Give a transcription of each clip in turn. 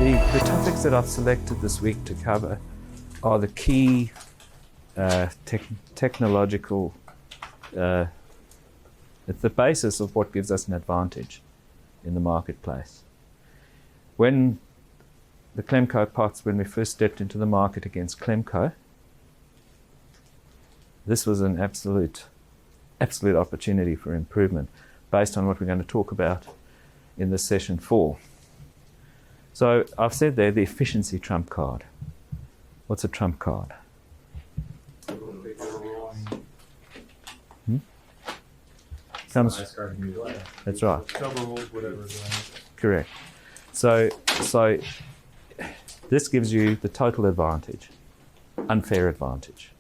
The topics that I've selected this week to cover are the key technological, it's the basis of what gives us an advantage in the marketplace. When the Klemco pots, when we first stepped into the market against Klemco, this was an absolute opportunity for improvement based on what we're going to talk about in this session 4. So I've said there the efficiency trump card. What's a trump card? That's right. Correct. So this gives you the total advantage, unfair advantage.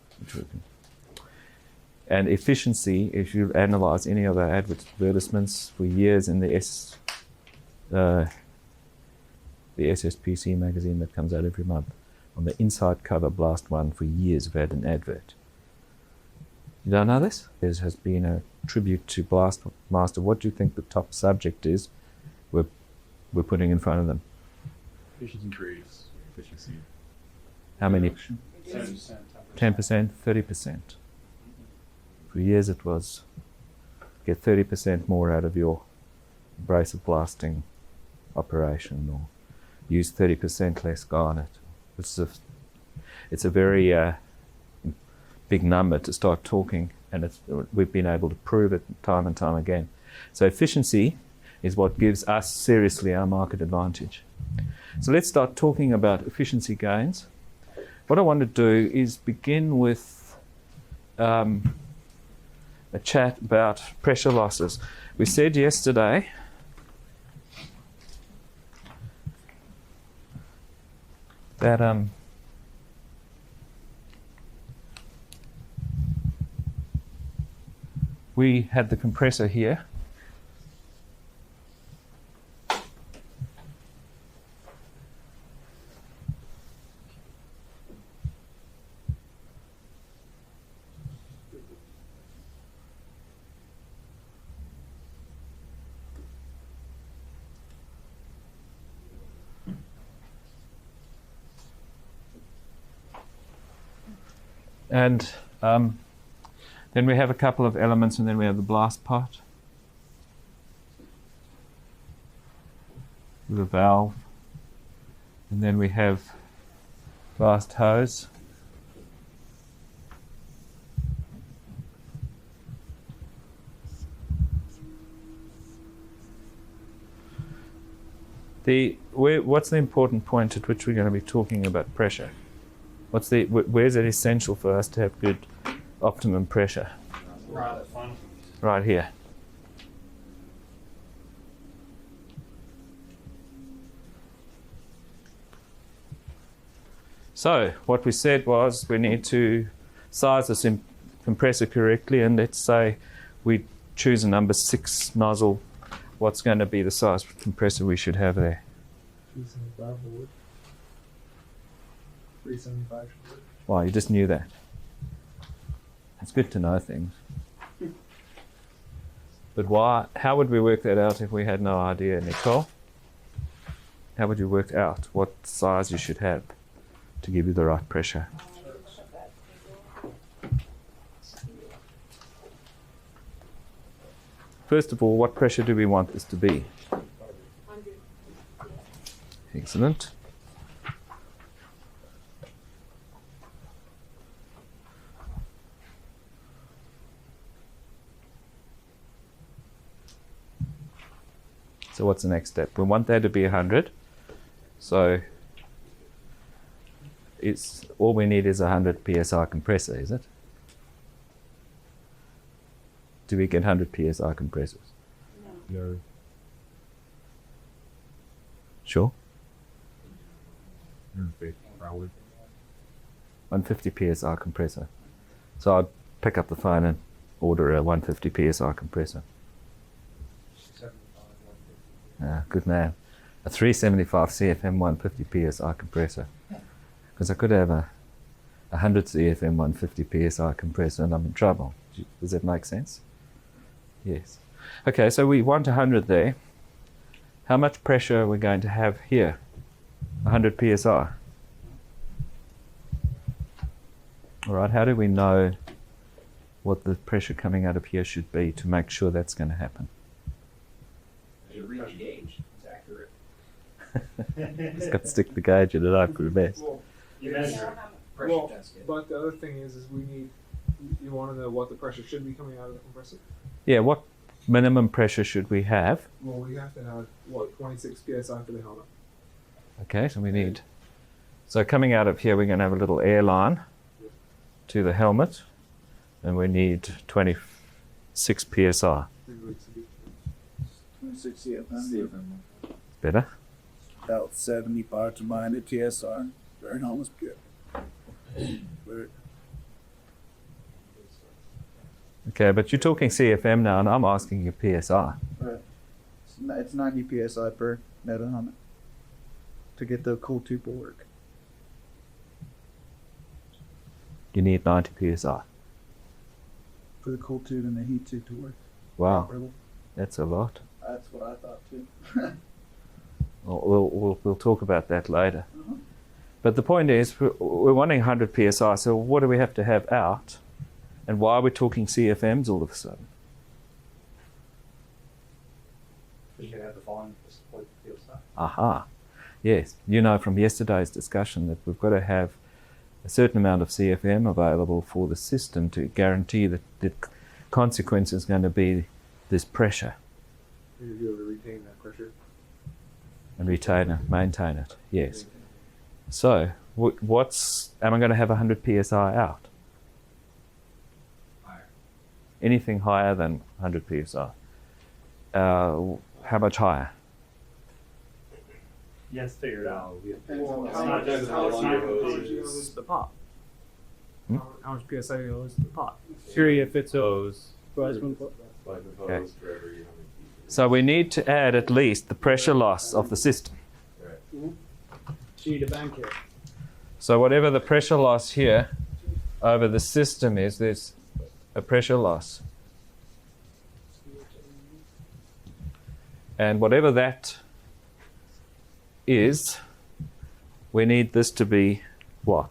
And efficiency, if you analyze any of our advertisements for years in the SSPC magazine that comes out every month, on the inside cover BlastOne for years we've had an advert. You don't know this? There has been a tribute to Blastmaster. What do you think the top subject is we're putting in front of them? Efficiency increase. Efficiency. How many? 10%. 10%, 30%. For years it was get 30% more out of your abrasive blasting operation, or use 30% less garnet. It's a very big number to start talking, and we've been able to prove it time and time again. So efficiency is what gives us seriously our market advantage. So let's start talking about efficiency gains. What I want to do is begin with a chat about pressure losses. We said yesterday that we had the compressor here. And then we have a couple of elements, and then we have the blast pot with a valve, and then we have blast hose. What's the important point at which we're going to be talking about pressure? Where's it essential for us to have good optimum pressure? Right here. So what we said was we need to size this compressor correctly, and let's say we choose a number 6 nozzle. What's going to be the size compressor we should have there? 375. Wow, you just knew that. It's good to know things. But why? How would we work that out if we had no idea, Nicole? How would you work out what size you should have to give you the right pressure? First of all, what pressure do we want this to be? 100. Excellent. So what's the next step? We want that to be 100. So it's all we need is a 100 psi compressor, is it? Do we get 100 psi compressors? No. Sure. Probably. 150 psi compressor. So I'd pick up the phone and order a 150 psi compressor. Good man. A 375 CFM 150 psi compressor. Because I could have a 100 CFM 150 psi compressor and I'm in trouble. Does that make sense? Yes. Okay, so we want 100 there. How much pressure are we going to have here? 100 psi. All right, how do we know what the pressure coming out of here should be to make sure that's going to happen? You read the gauge. It's accurate. Just got to stick the gauge in it up for the best. Well, You measure pressure well, test it. but the other thing is we need. You want to know what the pressure should be coming out of the compressor. Yeah, what minimum pressure should we have? Well, we have to have 26 psi for the helmet. Okay, so we need. So coming out of here, we're going to have a little air line to the helmet, and we need 26 psi. 26 CFM. Better. About 70 parts per million TSR. Very almost good. Very- Okay, but you're talking CFM now, and I'm asking you PSI. It's 90 psi per net helmet to get the cool tube to work. You need 90 psi. For the cool tube and the heat tube to work Wow, properly. that's a lot. That's what I thought too. We'll talk about that later. Uh-huh. But the point is, we're wanting 100 psi. So what do we have to have out, and why are we talking CFMs all of a sudden? You can have the volume to support the field stuff. Aha. Yes, you know from yesterday's discussion that we've got to have a certain amount of CFM available for the system to guarantee that the consequence is going to be this pressure You'll be able to retain that pressure. and maintain it. Yes. So, am I going to have 100 psi out? Higher. Anything higher than 100 psi? How much higher? Yes, figure it out. How much just how how much you you lose. gonna lose the pot? Hmm? How much PSI are you gonna lose to the pot? Theory if it's a Hose. BlastOne plot. Like the Okay. hose for every So we need to add at least the pressure loss of the system. So you need a bank here. So whatever the pressure loss here over the system is, there's a pressure loss. And whatever that is, we need this to be what?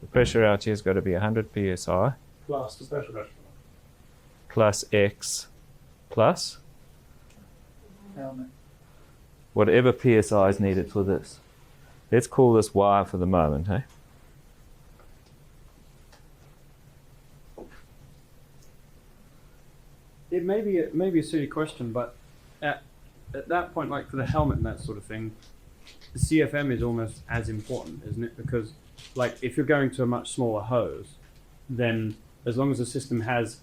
The pressure out here has got to be 100 psi Plus the special. plus X plus Helmet. whatever psi is needed for this. Let's call this Y for the moment, hey? It may be a silly question, but at that point, like for the helmet and that sort of thing, the CFM is almost as important, isn't it? Because like if you're going to a much smaller hose, then as long as the system has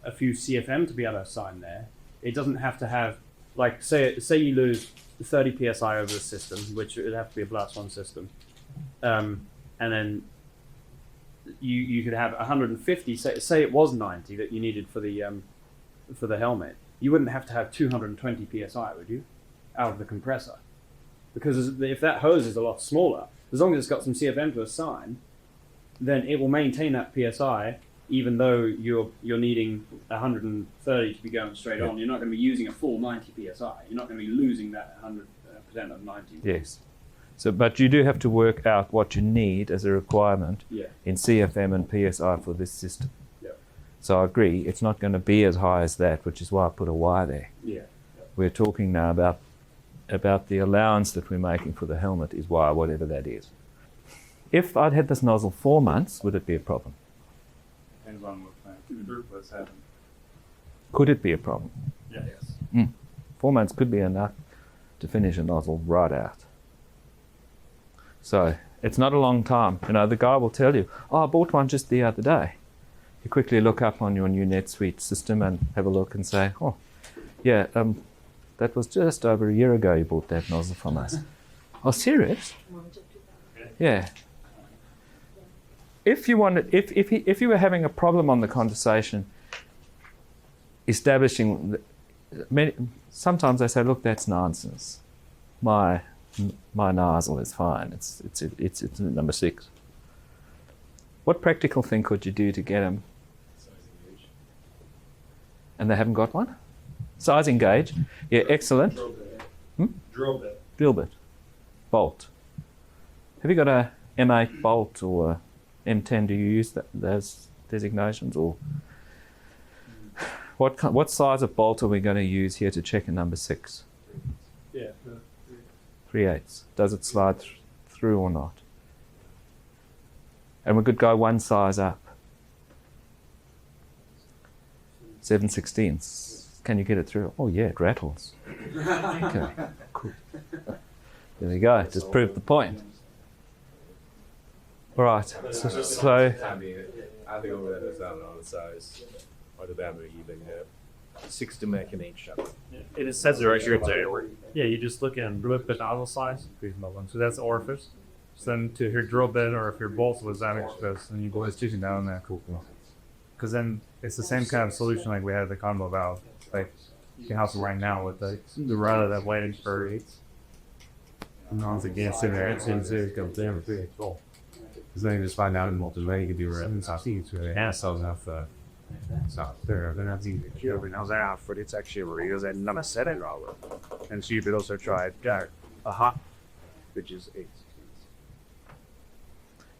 a few CFM to be able to assign there, it doesn't have to have like say you lose 30 psi over the system, which it would have to be a BlastOne system, and then you could have 150. Say it was 90 that you needed for the helmet. You wouldn't have to have 220 psi, would you, out of the compressor? Because if that hose is a lot smaller, as long as it's got some CFM to assign, then it will maintain that psi, even though you're needing 130 to be going straight on. You're not going to be using a full 90 psi. You're not going to be losing that 100% of 90. Yes. So, but you do have to work out what you need as a requirement Yeah. in CFM and PSI for this system. Yeah. So I agree, it's not going to be as high as that, which is why I put a Y there. Yeah. We're talking now about the allowance that we're making for the helmet is Y, whatever that is. If I'd had this nozzle 4 months, would it be a problem? Depends on what kind of throughput's happening. Could it be a problem? Yes. 4 months could be enough to finish a nozzle right out. So it's not a long time. You know, the guy will tell you, oh, I bought one just the other day. You quickly look up on your new NetSuite system and have a look and say, oh, yeah, that was just over a year ago you bought that nozzle from us. Oh, serious? Yeah. If you wanted, if you were having a problem on the condensation, establishing, sometimes I say, look, that's nonsense. My nozzle is fine. It's number 6. What practical thing could you do to get them? And they haven't got one? Sizing gauge. Yeah, excellent. Drill bit. Drill bit. bolt. Have you got a M8 bolt or a M10? Do you use those designations, or what size of bolt are we going to use here to check a number 6? Yeah. 3/8. Does it slide through or not? And we could go one size up. 7/16. Can you get it through? Oh yeah, it rattles. Okay, cool. There we go. Just proved the point. All right. So I think over that is on the size or the diameter even 6 to make an inch. It says it right here. It's there. Yeah, you just look in drill bit nozzle size. So that's orifice. So then to your drill bit, or if your bolt was damaged, then you go sticking down there. Cool. Because then it's the same kind of solution like we had the combo valve. Like you can house it right now with the rather that waiting for 8. Once again, sitting there, it's in series comes down for 3/8 bolt. Because then you just find out in multiple you can do it. It's not easy. So enough. So they're not easy. Now that for it's actually real that none of said it all. And so you could also try a hot, which is 8.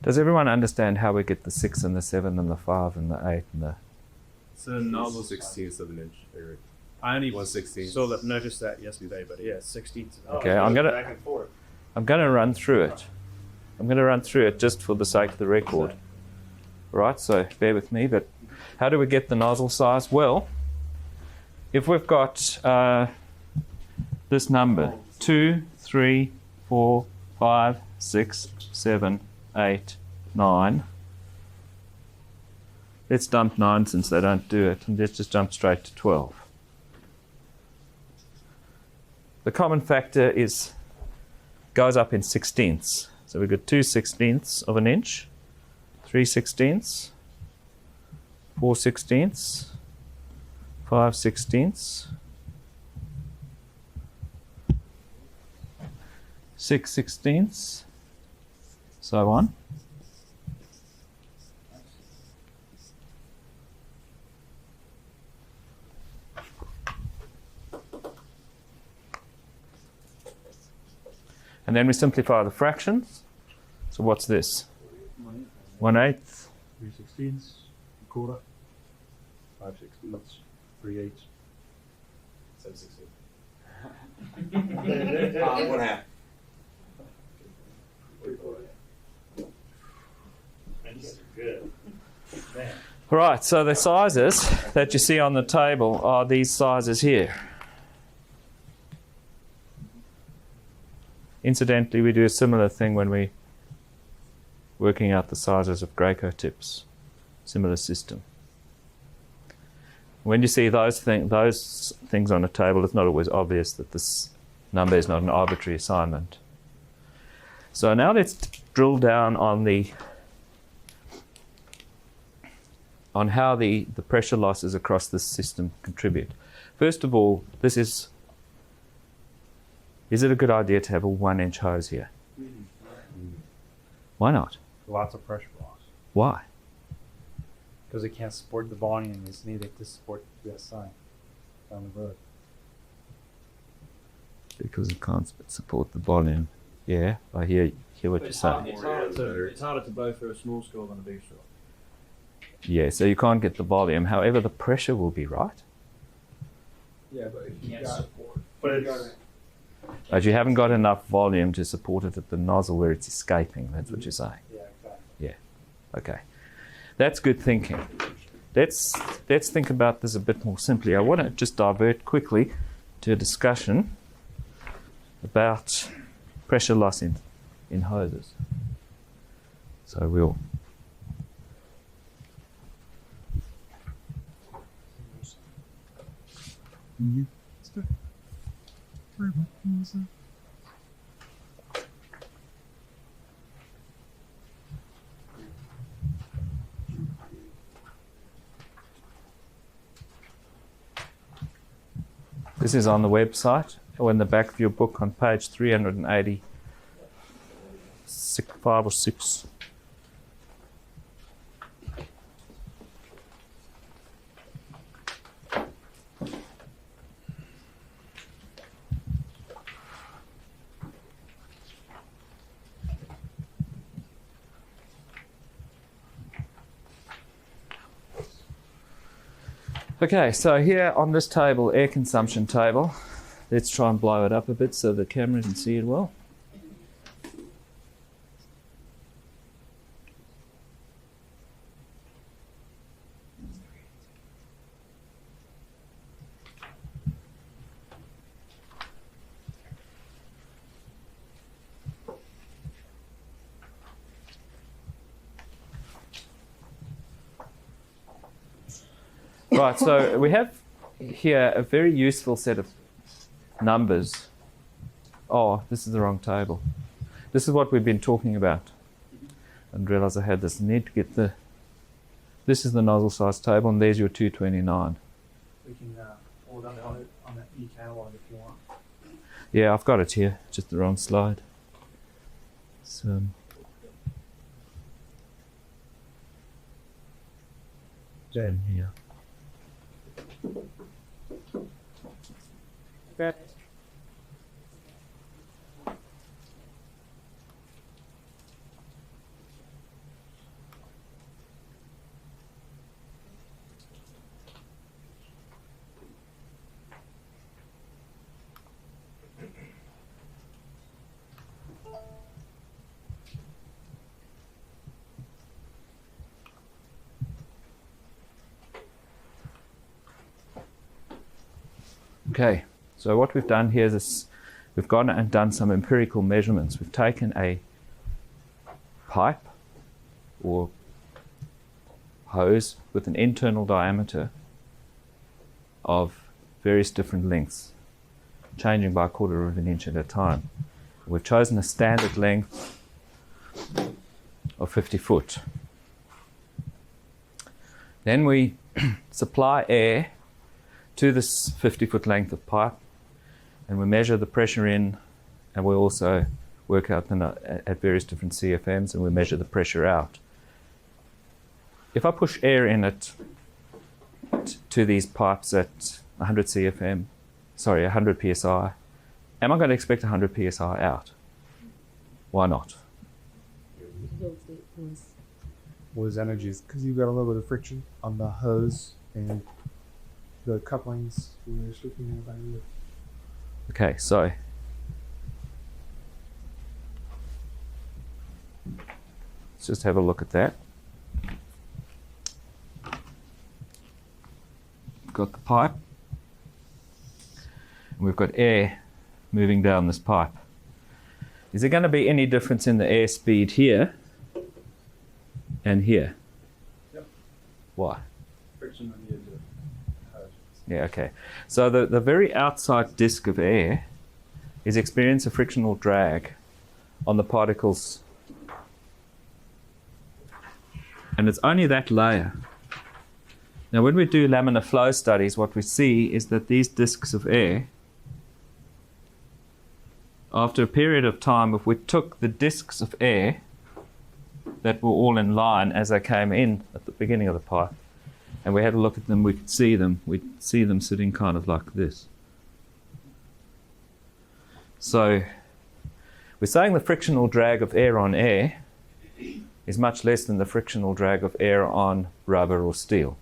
does everyone understand how we get the 6 and the 7 and the 5 and the 8 and the? It's a nozzle 16th of an inch. I only 1/16. so that noticed that yesterday, but yeah, 16. Okay, I'm gonna Back and forth. run through it. I'm gonna run through it just for the sake of the record. Right, so bear with me. But how do we get the nozzle size? Well, if we've got this number 2, 3, 4, 5, 6, 7, 8, 9. Let's dump 9 since they don't do it, and let's just jump straight to 12. The common factor goes up in 16ths. So we've got 2/16ths of an inch, 3/16ths, 4/16ths, 5/16ths, 6/16ths, so on. And then we simplify the fractions. So what's this? 1/8. 3/16, quarter, 5/16, 3/8. 7/16. 1/2. Good. Right, so the sizes that you see on the table are these sizes here. Incidentally, we do a similar thing when we're working out the sizes of Graco tips. Similar system. When you see those things on a table, it's not always obvious that this number is not an arbitrary assignment. So now let's drill down on how the pressure losses across this system contribute. First of all, is it a good idea to have a 1-inch hose here? Why not? Lots of pressure loss. Why? Because it can't support the volume it's needed to support the SI down the road. Because it can't support the volume. Yeah, I hear what you're saying. It's harder to blow through a small screw than a big screw. Yeah, so you can't get the volume. However, the pressure will be right. Yeah, but if you Can't got, support. But you got it's it. But you haven't got enough volume to support it at the nozzle where it's escaping. That's what you're saying. Yeah, exactly. Okay. That's good thinking. Let's think about this a bit more simply. I want to just divert quickly to a discussion about pressure loss in hoses. So we'll This is on the website or in the back of your book on page 385 or 6. Okay, so here on this table, air consumption table, let's try and blow it up a bit so the camera can see it well. Right, so we have here a very useful set of numbers. Oh, this is the wrong table. This is what we've been talking about. I didn't realize I had this. I need to get the... This is the nozzle size table, and there's your 229. We can hold on it on that e-catalog if you want. Yeah, I've got it here, just the wrong slide. So, Jen. yeah. Okay, so what we've done here is this, we've gone and done some empirical measurements. We've taken a pipe or hose with an internal diameter of various different lengths, changing by 1/4 of an inch at a time. We've chosen a standard length of 50 foot. Then we supply air to this 50-foot length of pipe, and we measure the pressure in, and we also work out at various different CFMs, and we measure the pressure out. If I push air in to these pipes at 100 CFM, sorry, 100 psi, am I going to expect 100 psi out? Why not? What is energy? Because you've got a little bit of friction on the hose and the couplings we were just looking at earlier. Okay, so let's just have a look at that. We've got the pipe, and we've got air moving down this pipe. Is there going to be any difference in the air speed here and here? Yep. Why? Friction on the edge of the hose. Yeah, okay. So the very outside disk of air is experiencing a frictional drag on the particles, and it's only that layer. Now when we do laminar flow studies, what we see is that these disks of air, after a period of time, if we took the disks of air that were all in line as they came in at the beginning of the pipe, and we had a look at them, we could see them. We'd see them sitting kind of like this. So we're saying the frictional drag of air on air is much less than the frictional drag of air on rubber or steel.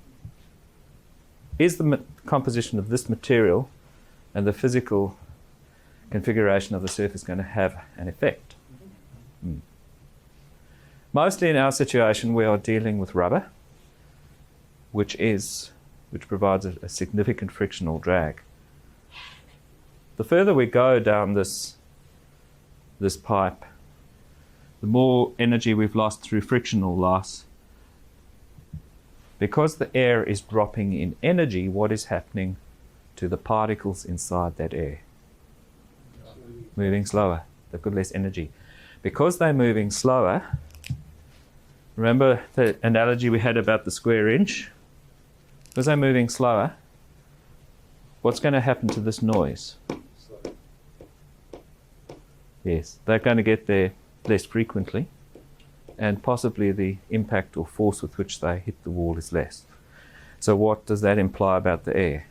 Is the composition of this material and the physical configuration of the surface going to have an effect? Mostly in our situation we are dealing with rubber, which provides a significant frictional drag. The further we go down this pipe, the more energy we've lost through frictional loss. Because the air is dropping in energy, what is happening to the particles inside that air? Moving slower. They've got less energy. Because they're moving slower, remember the analogy we had about the square inch? Because they're moving slower, what's going to happen to this noise? Yes, they're going to get there less frequently, and possibly the impact or force with which they hit the wall is less. So what does that imply about the air?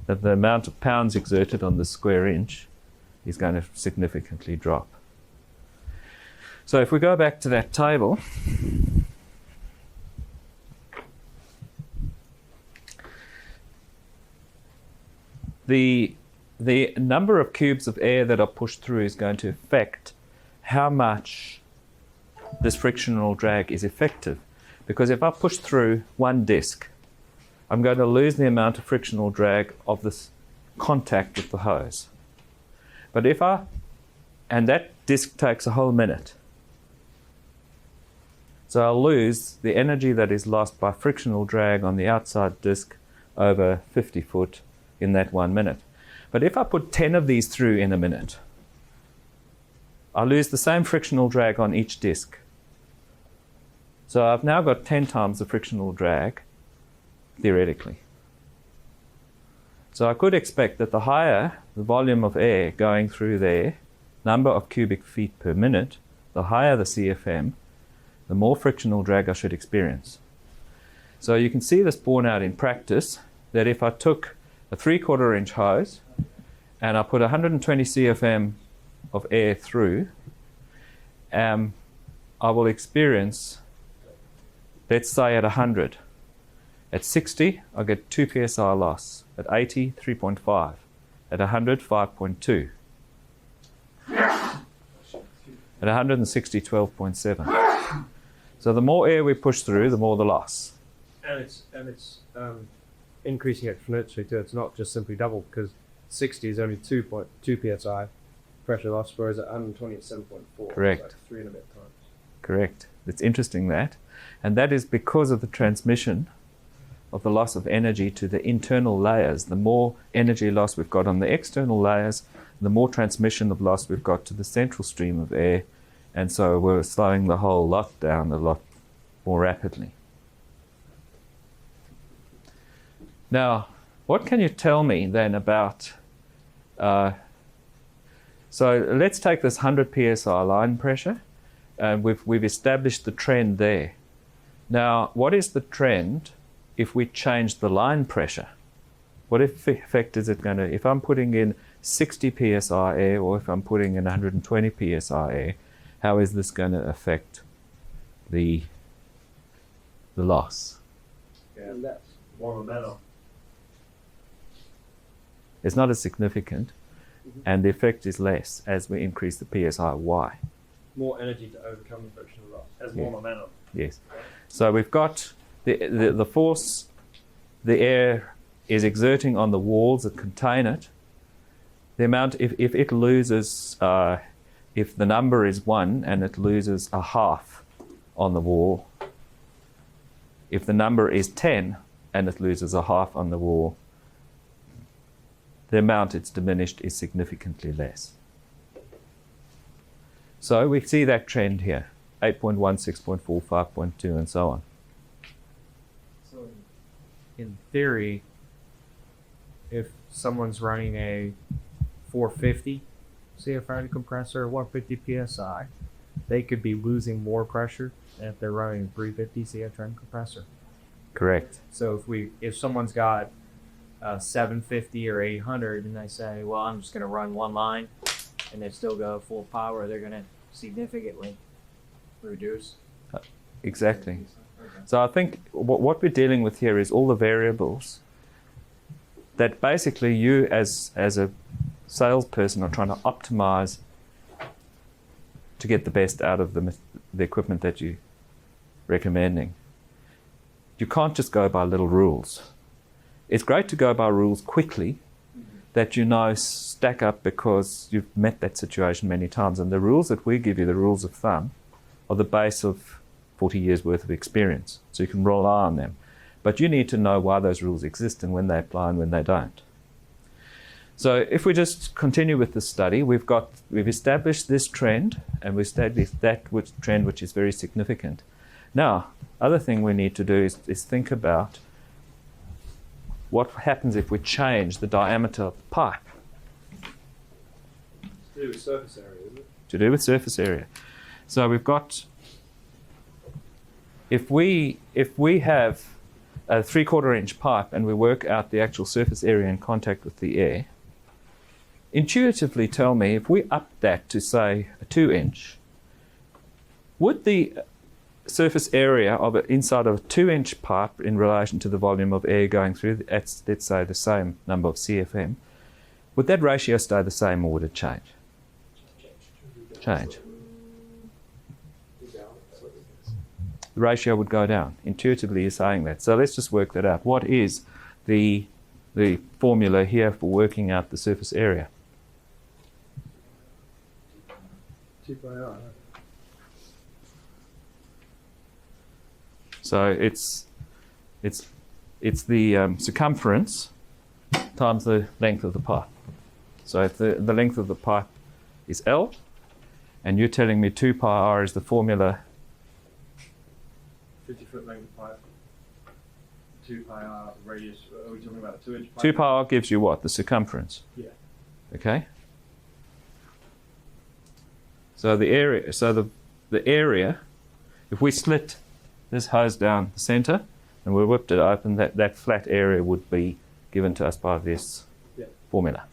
That the amount of pounds exerted on the square inch is going to significantly drop. So if we go back to that table, the number of cubes of air that are pushed through is going to affect how much this frictional drag is effective. Because if I push through one disc, I'm going to lose the amount of frictional drag of this contact with the hose. But and that disc takes a whole minute. So I'll lose the energy that is lost by frictional drag on the outside disc over 50 foot in that 1 minute. But if I put 10 of these through in a minute, I lose the same frictional drag on each disc. So I've now got 10 times the frictional drag, theoretically. So I could expect that the higher the volume of air going through there, number of cubic feet per minute, the higher the CFM, the more frictional drag I should experience. So you can see this borne out in practice, that if I took a 3/4 inch hose and I put 120 CFM of air through, I will experience, let's say at 100. At 60, I get 2 psi loss. At 80, 3.5. At 100, 5.2. At 160, 12.7. So the more air we push through, the more the loss. And it's increasing exponentially too. It's not just simply double, because 60 is only 2.2 psi pressure loss, whereas at 120 it's 7.4. Correct. It's like 3 and a bit times. Correct. It's interesting that. And that is because of the transmission of the loss of energy to the internal layers. The more energy loss we've got on the external layers, the more transmission of loss we've got to the central stream of air. And so we're slowing the whole lot down a lot more rapidly. Now, what can you tell me then about... so let's take this 100 psi line pressure, and we've established the trend there. Now, what is the trend if we change the line pressure? What effect is it going to... If I'm putting in 60 psi air, or if I'm putting in 120 psi air, how is this going to affect the loss? Yeah, and that's More momentum. It's not as significant, and the effect is less as we increase the psi. Why? more energy to overcome the frictional loss. Has more momentum. Yes. So we've got the force the air is exerting on the walls that contain it. The amount, if it loses, if the number is 1 and it loses a half on the wall, if the number is 10 and it loses a half on the wall, the amount it's diminished is significantly less. So we see that trend here, 8.1, 6.4, 5.2, and so on. So in theory, if someone's running a 450 CFR compressor, 150 psi, they could be losing more pressure than if they're running a 350 CFR compressor. Correct. So if someone's got 750 or 800 and they say, well, I'm just going to run one line, and they still go full power, they're going to significantly reduce. Exactly. So I think what we're dealing with here is all the variables that basically you as a salesperson are trying to optimize to get the best out of the equipment that you're recommending. You can't just go by little rules. It's great to go by rules quickly that you know stack up because you've met that situation many times. And the rules that we give you, the rules of thumb, are the base of 40 years worth of experience. So you can rely on them. But you need to know why those rules exist and when they apply and when they don't. So if we just continue with the study, we've established this trend, and we've established that trend which is very significant. Now, other thing we need to do is think about what happens if we change the diameter of the pipe. to do with surface area, isn't it? To do with surface area. So we've got, if we have a 3/4 inch pipe and we work out the actual surface area in contact with the air, intuitively tell me, if we up that to say a 2 inch, would the surface area of it inside of a 2 inch pipe in relation to the volume of air going through, let's say the same number of CFM, Would that ratio stay the same or would it change? Change. The ratio would go down. Intuitively, you're saying that. So let's just work that out. What is the formula here for working out the surface area? 2 pi r. So it's the circumference times the length of the pipe. So if the length of the pipe is L, and you're telling me 2 pi r is the formula, 50-foot length pipe. 2 pi r radius. Are we talking about a 2-inch pipe? 2 pi r gives you what? The circumference. Yeah. Okay. So the area. So the area. If we slit this hose down the center and we whipped it open, that flat area would be given to us by this formula.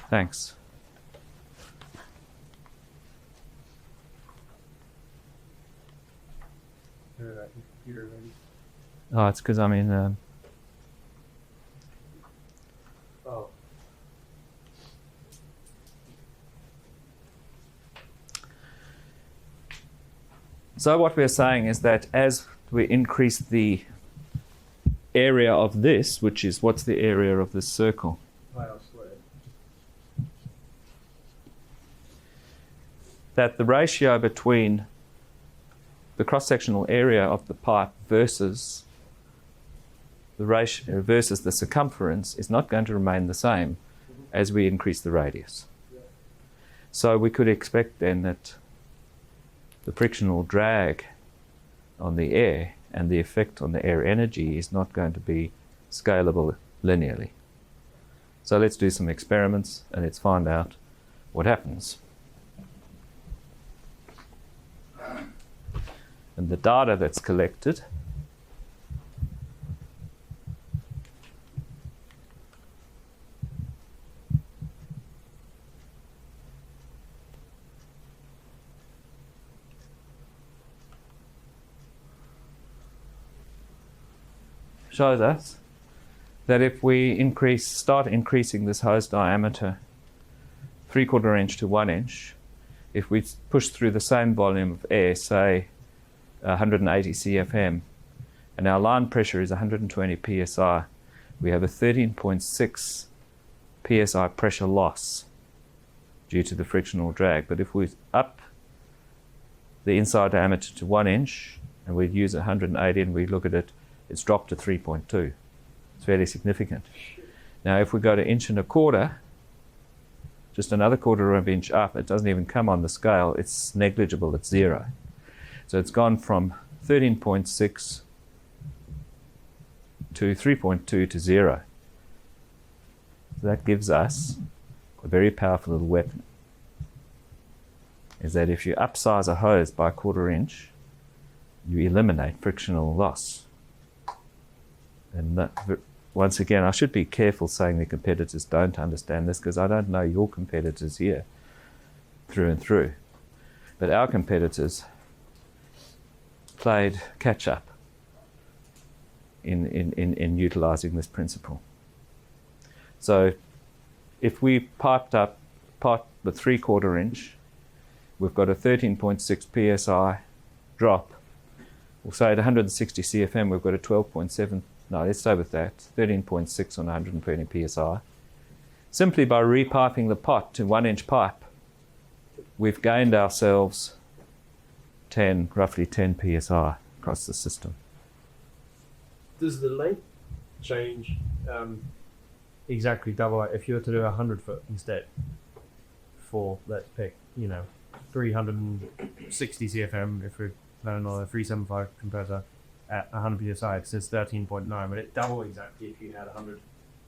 Thanks. Computer ready. Oh, it's because I'm in. Oh. So what we're saying is that as we increase the area of this, which is what's the area of this circle? Pi r squared. That the ratio between the cross-sectional area of the pipe versus the ratio versus the circumference is not going to remain the same as we increase the radius. So we could expect then that the frictional drag on the air and the effect on the air energy is not going to be scalable linearly. So let's do some experiments and let's find out what happens. And the data that's collected shows us that if we start increasing this hose diameter 3/4 inch to 1 inch, if we push through the same volume of air, say 180 CFM, and our line pressure is 120 psi, we have a 13.6 psi pressure loss due to the frictional drag. But if we up the inside diameter to 1 inch and we use 180 and we look at it, it's dropped to 3.2. It's fairly significant. Now if we go to 1.25 inches, just another 1/4 inch up, it doesn't even come on the scale, it's negligible, it's 0. So it's gone from 13.6 to 3.2 to 0. So that gives us a very powerful little weapon. Is that if you upsize a hose by 1/4 inch, you eliminate frictional loss. And that, once again, I should be careful saying the competitors don't understand this because I don't know your competitors here through and through. But our competitors played catch up in utilizing this principle. So if we piped up the 3/4 inch, we've got a 13.6 psi drop. We'll say at 160 CFM we've got a 12.7, no, let's stay with that, 13.6 on 120 psi. Simply by repiping the pot to 1 inch pipe, we've gained ourselves roughly 10 psi across the system. Does the length change? Exactly double it. If you were to do 100 foot instead, for let's pick, 360 CFM, if we're planning on a 375 compressor at 100 psi, it says 13.9, but it double exactly if you had 100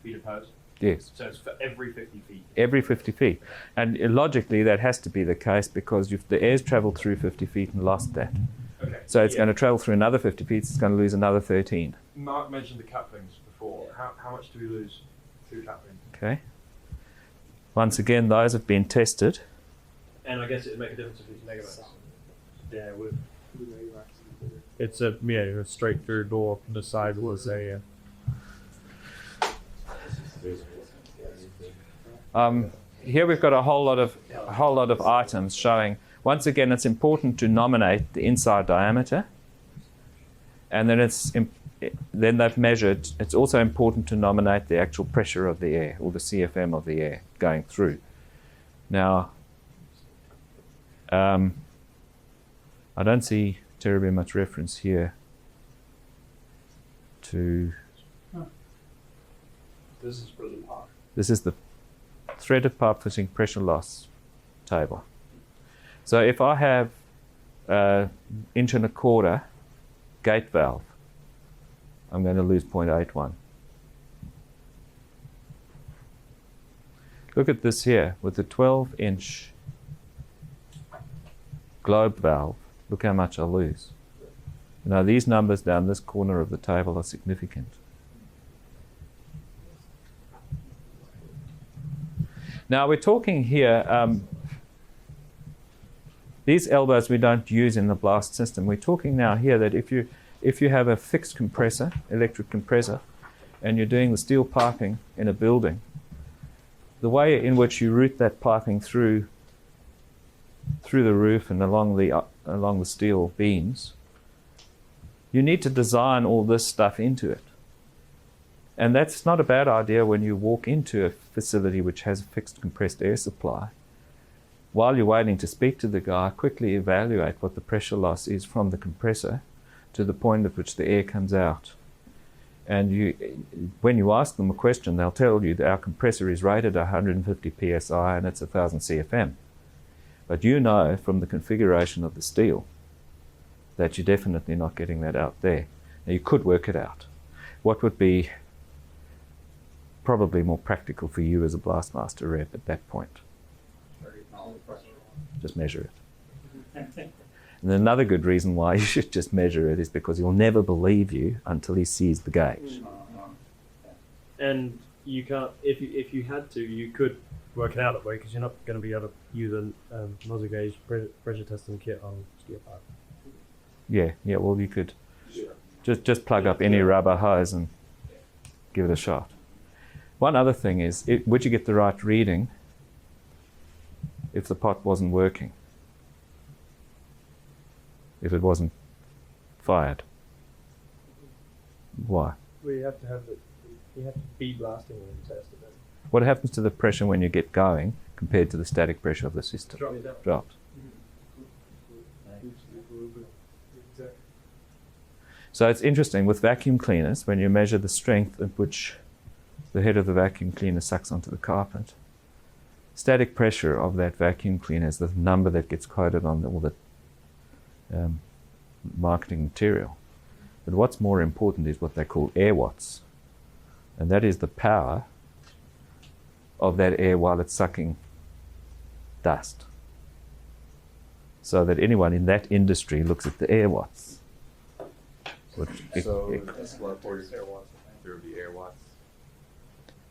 feet of hose. Yes. So it's for every 50 feet. Every 50 feet. And logically that has to be the case because the air's travelled through 50 feet and lost that. Okay. So it's going to travel through another 50 feet, it's going to lose another 13. Mark mentioned the couplings before. How much do we lose through coupling? Okay. Once again, those have been tested. And I guess it would make a difference if it's megawatts. Yeah, it would. It's a straight through door. The side was a Here we've got a whole lot of items showing. Once again, it's important to nominate the inside diameter, and then then they've measured. It's also important to nominate the actual pressure of the air, or the CFM of the air going through. Now, I don't see terribly much reference here to. This is for the pipe. This is the threaded pipe fitting pressure loss table. So if I have 1.25 inch gate valve, I'm going to lose 0.81. Look at this here with the 12-inch globe valve. Look how much I lose. Now these numbers down this corner of the table are significant. Now we're talking here, these elbows we don't use in the blast system. We're talking now here that if you have a fixed compressor, electric compressor, and you're doing the steel piping in a building, the way in which you route that piping through the roof and along the steel beams, you need to design all this stuff into it. And that's not a bad idea when you walk into a facility which has a fixed compressed air supply. While you're waiting to speak to the guy, quickly evaluate what the pressure loss is from the compressor to the point at which the air comes out. And when you ask them a question, they'll tell you that our compressor is rated 150 psi and it's 1000 CFM. But you know from the configuration of the steel that you're definitely not getting that out there. Now you could work it out. What would be probably more practical for you as a Blastmaster rep at that point? Just measure it. And another good reason why you should just measure it is because he'll never believe you until he sees the gauge. And you can't, if you had to, you could work it out that way because you're not going to be able to use a nozzle gauge pressure testing kit on steel pipe. Yeah, well you could just plug up any rubber hose and give it a shot. One other thing is, would you get the right reading if the pot wasn't working? If it wasn't fired? Why? Well, you have to be blasting when you test it. What happens to the pressure when you get going compared to the static pressure of the system? Dropped. So it's interesting with vacuum cleaners, when you measure the strength at which the head of the vacuum cleaner sucks onto the carpet, static pressure of that vacuum cleaner is the number that gets quoted on all the marketing material. But what's more important is what they call air watts, and that is the power of that air while it's sucking dust. So that anyone in that industry looks at the air watts. So that's what for air watts. There would be air watts.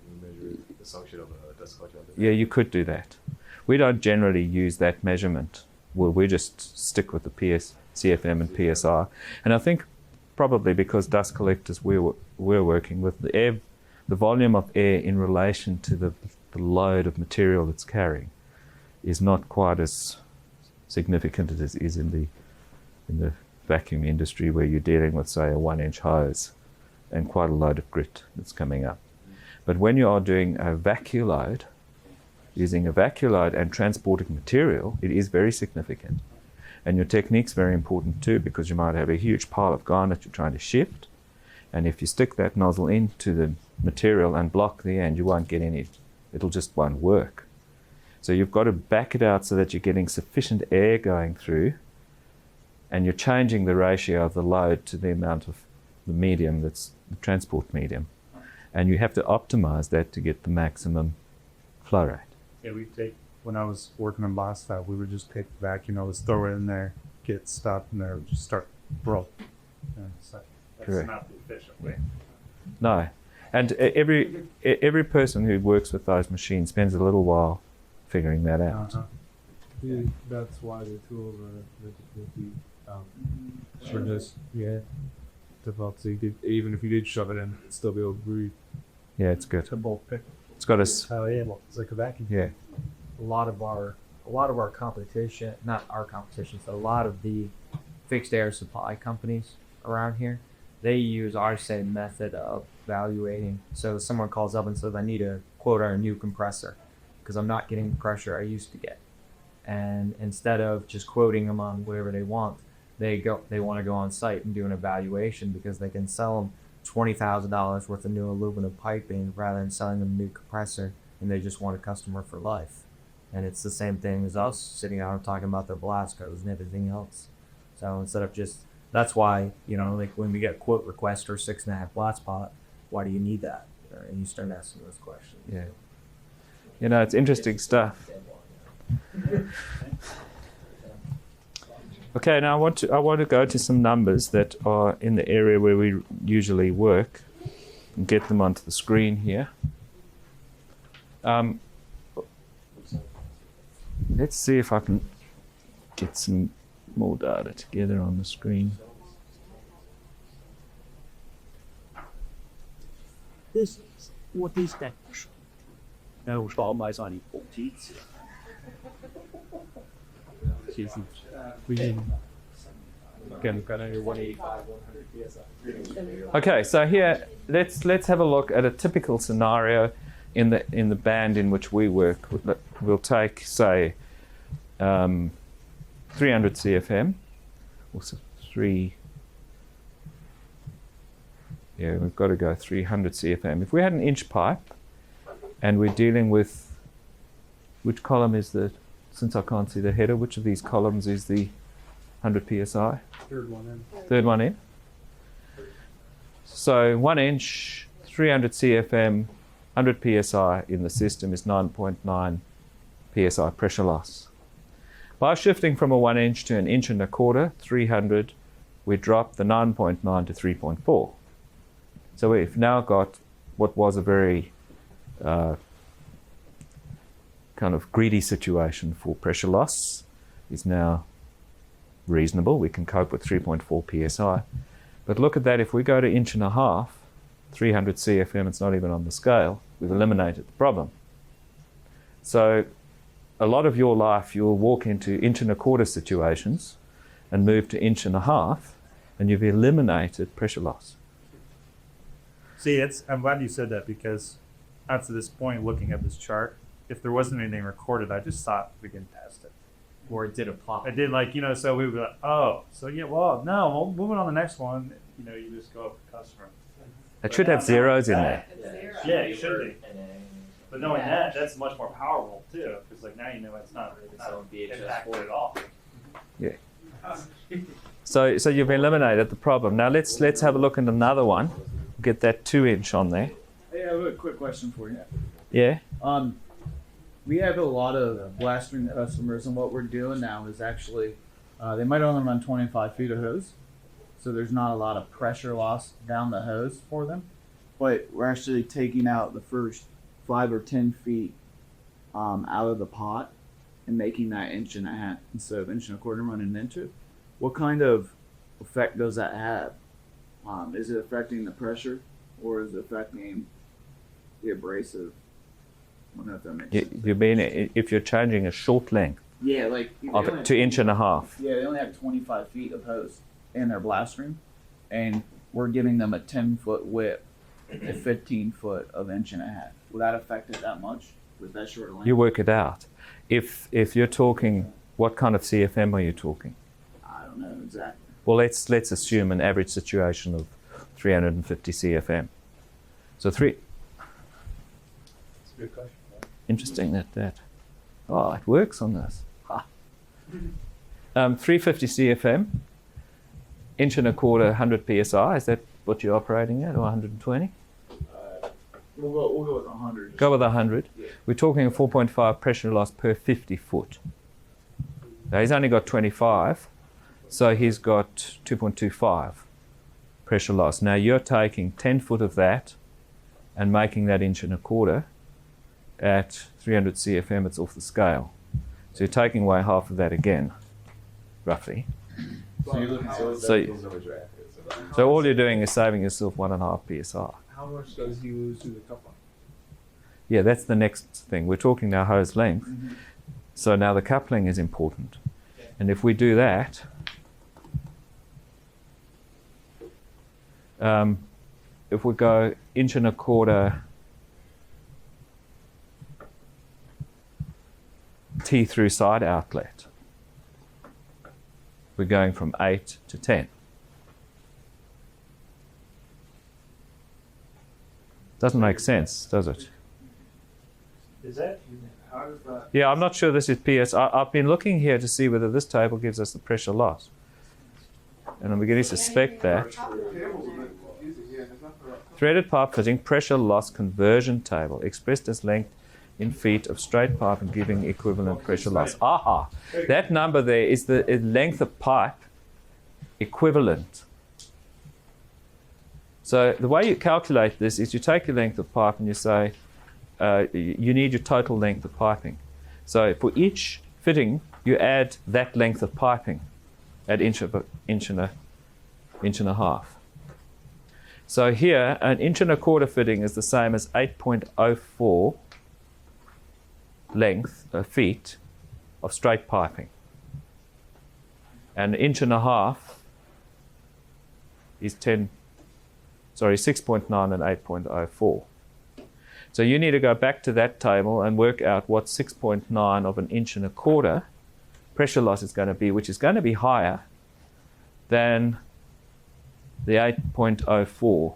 You measure the suction of a dust collector. Yeah, you could do that. We don't generally use that measurement. Well, we just stick with the CFM and PSI. And I think probably because dust collectors we're working with, the volume of air in relation to the load of material it's carrying is not quite as significant as it is in the vacuum industry, where you're dealing with, say, a 1-inch hose and quite a load of grit that's coming up. But when you are doing a vacuoload, using a vacuoload and transporting material, it is very significant. And your technique's very important too, because you might have a huge pile of garnet you're trying to shift, and if you stick that nozzle into the material and block the end, you won't get any, it'll just won't work. So you've got to back it out so that you're getting sufficient air going through, and you're changing the ratio of the load to the amount of the medium that's the transport medium. And you have to optimize that to get the maximum flow rate. Yeah, when I was working on blast style, we would just pick vacuum, let's throw it in there, get stopped in there, just start roll. So that's Correct. not the efficient way. No. And every person who works with those machines spends a little while figuring that out. Yeah, that's why the tools are relatively for this. Yeah, difficult. So even if you did shove it in, it'd still be able to breathe. Yeah, it's good. To bulk pick. It's got a s- Oh yeah, well, it's like a vacuum. yeah. A lot of our competition, not our competition, so a lot of the fixed air supply companies around here, they use our same method of evaluating. So someone calls up and says, I need a quote on a new compressor because I'm not getting the pressure I used to get. And instead of just quoting them on whatever they want, they want to go on site and do an evaluation because they can sell them $20,000 worth of new aluminum piping rather than selling them a new compressor, and they just want a customer for life. And it's the same thing as us sitting out and talking about their blast codes and everything else. So instead of just, that's why, like when we get quote request for 6.5 watts pot, why do you need that? And you start asking those questions. Yeah. It's interesting stuff. Okay, now I want to go to some numbers that are in the area where we usually work and get them onto the screen here. Let's see if I can get some more data together on the screen. What is that? No, Stahlmeister on Okay, so here let's have a look at a typical scenario in the band in which we work. We'll take, say, 300 CFM, or we've got to go 300 CFM. If we had an inch pipe and we're dealing with, which column is the, since I can't see the header, which of these columns is the 100 psi? Third one in. Third one in. So 1 inch, 300 CFM, 100 psi in the system is 9.9 psi pressure loss. By shifting from a 1 inch to an inch and a quarter, 300, we drop the 9.9 to 3.4. So we've now got what was a very kind of greedy situation for pressure loss is now reasonable. We can cope with 3.4 psi. But look at that, if we go to inch and a half, 300 CFM, it's not even on the scale, we've eliminated the problem. So a lot of your life, you'll walk into inch and a quarter situations and move to inch and a half, and you've eliminated pressure loss. See, I'm glad you said that because up to this point, looking at this chart, if there wasn't anything recorded, I just thought we can test it. Or it did apply. I did so we would be like, oh, so yeah, well, no, well, moving on to the next one, you just go up to the customer. It should have zeros in there. Yeah, it should be. But knowing that's much more powerful too, because now it's not impactful at all. Yeah. So you've eliminated the problem. Now let's have a look at another one. Get that 2 inch on there. Hey, I have a quick question for you. Yeah. We have a lot of BlastOne customers, and what we're doing now is actually, they might only run 25 feet of hose, so there's not a lot of pressure loss down the hose for them. But we're actually taking out the first 5 or 10 feet out of the pot and making that inch and a half instead of inch and a quarter running into. What kind of effect does that have? Is it affecting the pressure, or is it affecting the abrasive? I don't know if that makes sense. You mean if you're changing a short length Yeah, like of it to inch and a half? Yeah, they only have 25 feet of hose in their blast room, and we're giving them a 10-foot width, a 15-foot of inch and a half. Will that affect it that much with that short length? You work it out. If you're talking, what kind of CFM are you talking? I don't know exactly. Well, let's assume an average situation of 350 CFM. So That's a good question. interesting that. Oh, it works on this. 350 CFM, inch and a quarter, 100 psi. Is that what you're operating at, or 120? We'll go with 100. Go with 100. Yeah. We're talking a 4.5 pressure loss per 50 foot. Now he's only got 25, so he's got 2.25 pressure loss. Now you're taking 10 foot of that and making that inch and a quarter at 300 CFM. It's off the scale. So you're taking away half of that again, roughly. So you're looking at So all you're doing is saving yourself 1.5 psi. How much does he lose to the cup line? Yeah, that's the next thing. We're talking now hose length. So now the coupling is important. And if we do that, if we go 1.25 T through side outlet, we're going from 8 to 10. Doesn't make sense, does it? Is that, how does that? Yeah, I'm not sure this is PS. I've been looking here to see whether this table gives us the pressure loss. And I'm beginning to suspect that. Threaded pipe fitting pressure loss conversion table expressed as length in feet of straight pipe and giving equivalent pressure loss. Aha! That number there is the length of pipe equivalent. So the way you calculate this is you take your length of pipe and you say you need your total length of piping. So for each fitting, you add that length of piping at inch and a half. So here, an 1.25 inch fitting is the same as 8.04 feet of straight piping. And 1.5 inches is 6.9 and 8.04. So you need to go back to that table and work out what 6.9 of an 1.25 inch pressure loss is going to be, which is going to be higher than the 8.04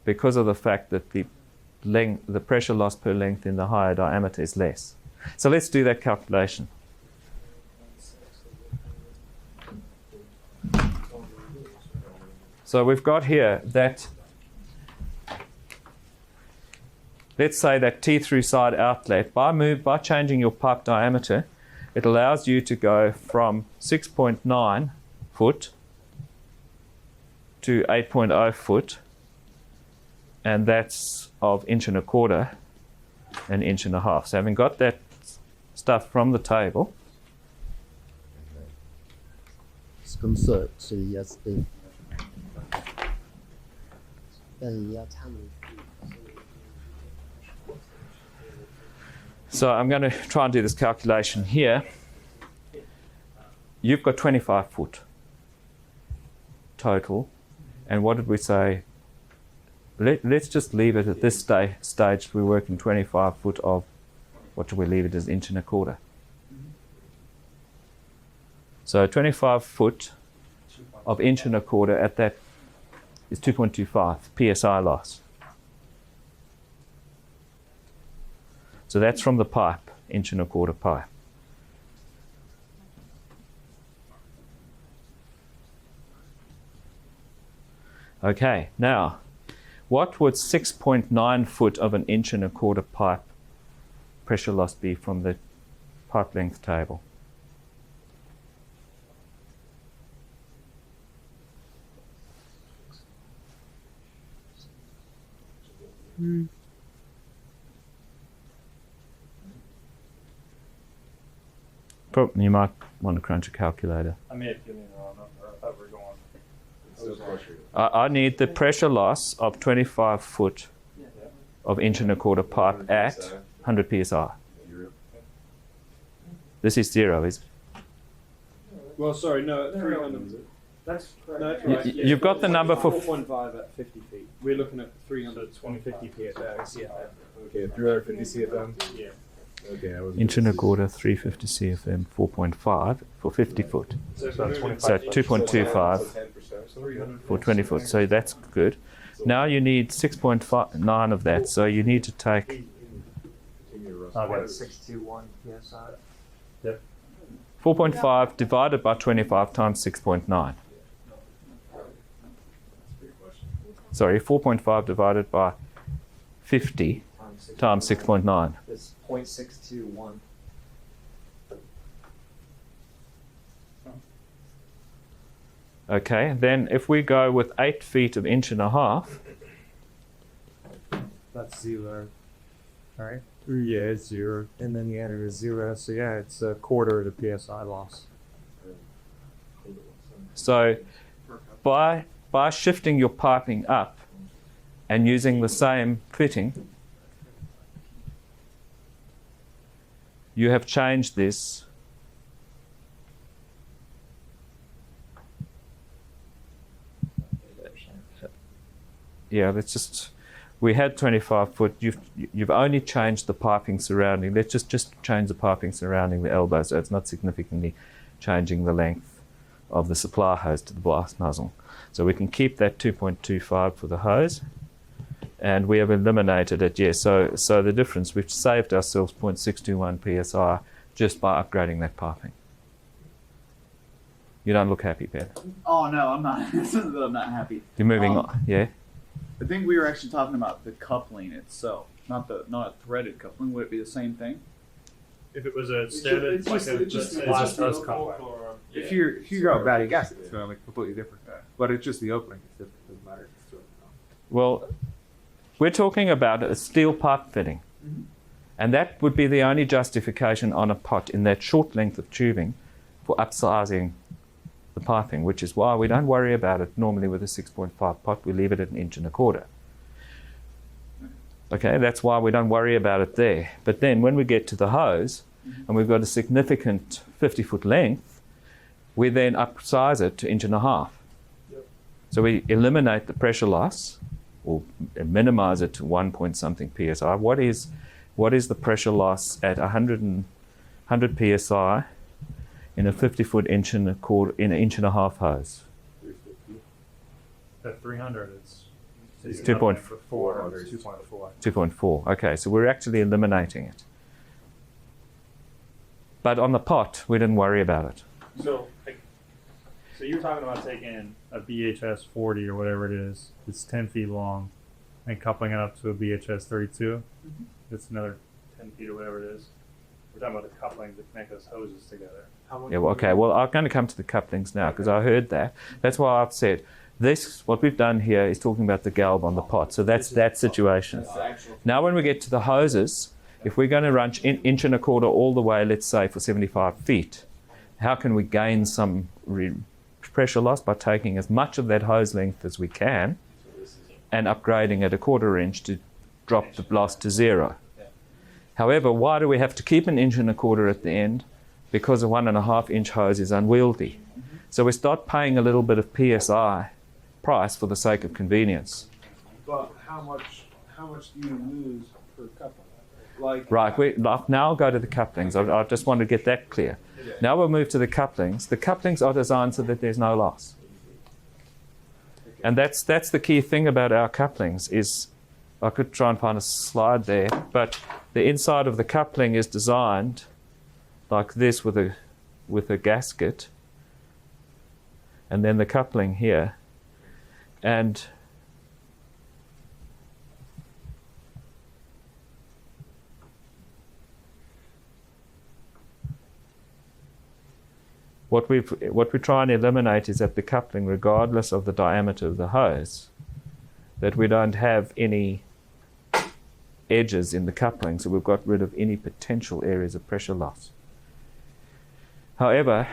because of the fact that the pressure loss per length in the higher diameter is less. So let's do that calculation. So we've got here that, let's say that T through side outlet, by changing your pipe diameter, it allows you to go from 6.9 foot to 8.0 foot, and that's of 1.25 inch and 1.5 inch. So having got that stuff from the table, so I'm going to try and do this calculation here. You've got 25 foot total, and what did we say? Let's just leave it at this stage. We're working 25 foot of, what do we leave it as, 1.25 inch? So 25 foot of 1.25 inch at that is 2.25 psi loss. So that's from the pipe, 1.25 inch pipe. Okay, now, what would 6.9 foot of an 1.25 inch pipe pressure loss be from the pipe length table? You might want to crunch a calculator. I may have given the wrong number. I thought we were going. I need the pressure loss of 25 foot of 1.25 inch pipe at 100 psi. This is 0, is it? Well, sorry, no, 300. That's correct. No, that's right. You've got the number for 4.5 at 50 feet. We're looking at 300. 2050 PSI. Okay, 350 CFM. Yeah. Okay, I was. 1.25 350 CFM 4.5 for 50 foot. So So 2.25 for 20 foot. So that's good. Now you need 6.9 of that. So you need to take 621 psi. 4.5 divided by 25 times 6.9. Sorry, 4.5 divided by 50 times 6.9. It's 0.621. Okay, then if we go with 8 feet of 1.5 inch, That's 0. Right? Yeah, it's 0. And then you added a 0, so yeah, it's a quarter of the psi loss. so by shifting your piping up and using the same fitting, you have changed this. Yeah, let's just. We had 25 foot. You've only changed the piping surrounding. Let's just change the piping surrounding the elbow, so it's not significantly changing the length of the supply hose to the blast nozzle. So we can keep that 2.25 for the hose, and we have eliminated it. Yes. So the difference, we've saved ourselves 0.621 psi just by upgrading that piping. You don't look happy, Ben. Oh no, I'm not. I'm not happy. You're moving on. Yeah. I think we were actually talking about the coupling itself, not a threaded coupling. Would it be the same thing? If it was a standard, like a blast hose coupling. If you go about it, gas, it's gonna be completely different. But it's just the opening. It's different. It doesn't matter. It's still, Well, we're talking about a steel pipe fitting. And that would be the only justification on a pot in that short length of tubing for upsizing the piping, which is why we don't worry about it normally with a 6.5 pot. We leave it at 1.25 inches. Okay, that's why we don't worry about it there. But then when we get to the hose and we've got a significant 50-foot length, we then upsize it to 1.5 inches. So we eliminate the pressure loss or minimize it to 1 point something psi. What is the pressure loss at 100 psi in a 50-foot in an 1.5 inch hose? At 300, it's 2.4. 2.4. 2.4. Okay, so we're actually eliminating it. But on the pot, we didn't worry about it. So you're talking about taking a BHS 40 or whatever it is. It's 10 feet long, and coupling it up to a BHS 32. It's another 10 feet or whatever it is. We're talking about the couplings that connect those hoses together. Yeah, well, okay. Well, I'm going to come to the couplings now because I heard that. That's why I've said this. What we've done here is talking about the galv on the pot. So that's that situation. Now, when we get to the hoses, if we're going to run 1.25 inches all the way, let's say for 75 feet, how can we gain some pressure loss? By taking as much of that hose length as we can and upgrading at 1/4 inch to drop the blast to 0. However, why do we have to keep 1.25 inches at the end? Because a 1.5 inch hose is unwieldy. So we start paying a little bit of PSI price for the sake of convenience. but how much do you lose per coupling? Like Right, now I'll go to the couplings. I just want to get that clear. Now we'll move to the couplings. The couplings are designed so that there's no loss. And that's the key thing about our couplings is, I could try and find a slide there, but the inside of the coupling is designed like this with a gasket, and then the coupling here. And what we try and eliminate is that the coupling, regardless of the diameter of the hose, that we don't have any edges in the coupling, so we've got rid of any potential areas of pressure loss. However,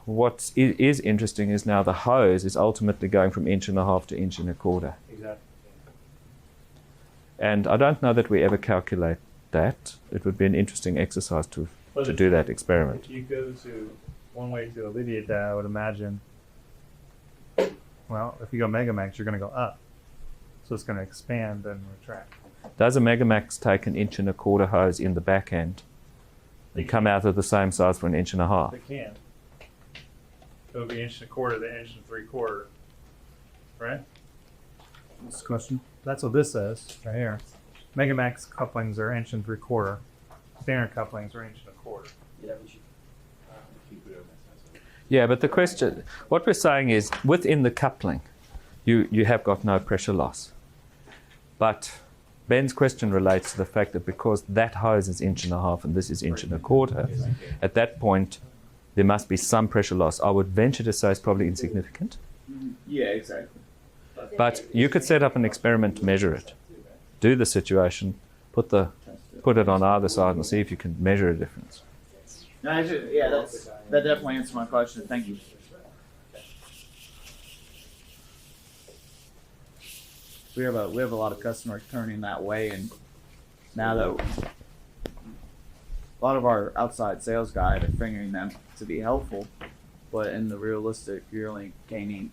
what is interesting is now the hose is ultimately going from 1.5 inches to 1.25 inches. Exactly. And I don't know that we ever calculate that. It would be an interesting exercise to do that experiment. If you go to one way to alleviate that, I would imagine, well, if you go Megamax, you're going to go up. So it's going to expand and retract. Does a Megamax take 1.25 inch hose in the back end and come out of the same size for 1.5 inches? They can. It would be 1.25 inches to 1.75 inches. Right? What's the question? That's what this says right here. Megamax couplings are 1.75 inches. Standard couplings are 1.25 inches. Yeah, but the question, what we're saying is, within the coupling, you have got no pressure loss. But Ben's question relates to the fact that because that hose is 1.5 inches and this is 1.25 inches, at that point, there must be some pressure loss. I would venture to say it's probably insignificant. Yeah, exactly. But you could set up an experiment to measure it. Do the situation, put it on either side and see if you can measure a difference. No, that definitely answers my question. Thank you. We have a lot of customers turning that way, and now that a lot of our outside sales guys are figuring them to be helpful, but in the realistic, you're only gaining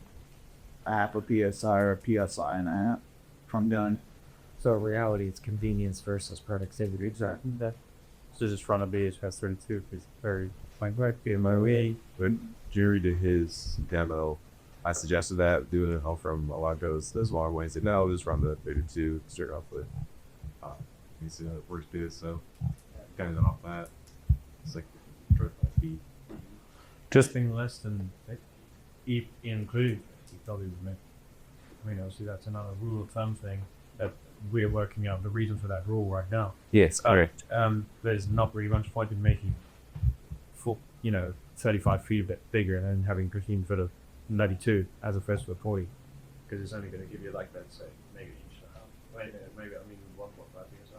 a half a PSI or a PSI and a half from doing. So in reality, it's convenience versus productivity. Exactly. So just run a BHS 32 is very like right BMOE. When Jerry did his demo, I suggested that doing it all from a lot of those long ways. Said no, just run the 32 straight off with. You see how it works good, so kind of done off that. It's like 35 feet. Just Anything less than include you probably would make. I mean, obviously that's another rule of thumb thing that we're working out the reason for that rule right now. yes, correct. There's not really much point in making full, 35 feet a bit bigger and then having 15 foot of 92 as opposed to a 40, because it's only going to give you like that, say maybe an inch and a half. Maybe 1.5 PSI.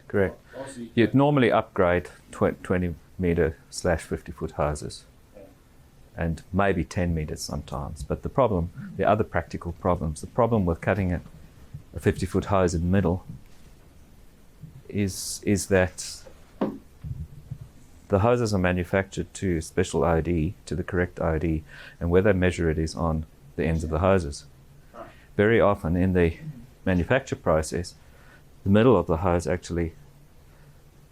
Correct. Also, you You'd normally upgrade 20 meter / 50 foot hoses, and maybe 10 meters sometimes. But the other practical problems, the problem with cutting a 50 foot hose in the middle is that the hoses are manufactured to special OD, to the correct OD, and where they measure it is on the ends of the hoses. Very often in the manufacture process, the middle of the hose actually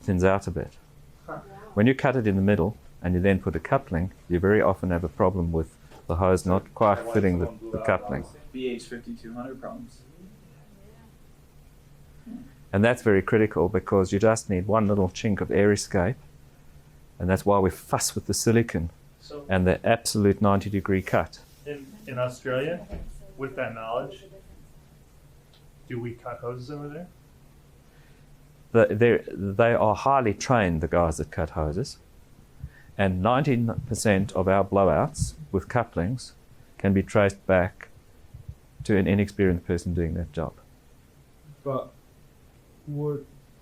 thins out a bit. When you cut it in the middle and you then put a coupling, you very often have a problem with the hose not quite fitting the coupling. BH 5200 problems. And that's very critical because you just need one little chink of air escape, and that's why we fuss with the silicon So and the absolute 90-degree cut. in Australia, with that knowledge, do we cut hoses over there? They are highly trained, the guys that cut hoses, and 19% of our blowouts with couplings can be traced back to an inexperienced person doing that job. But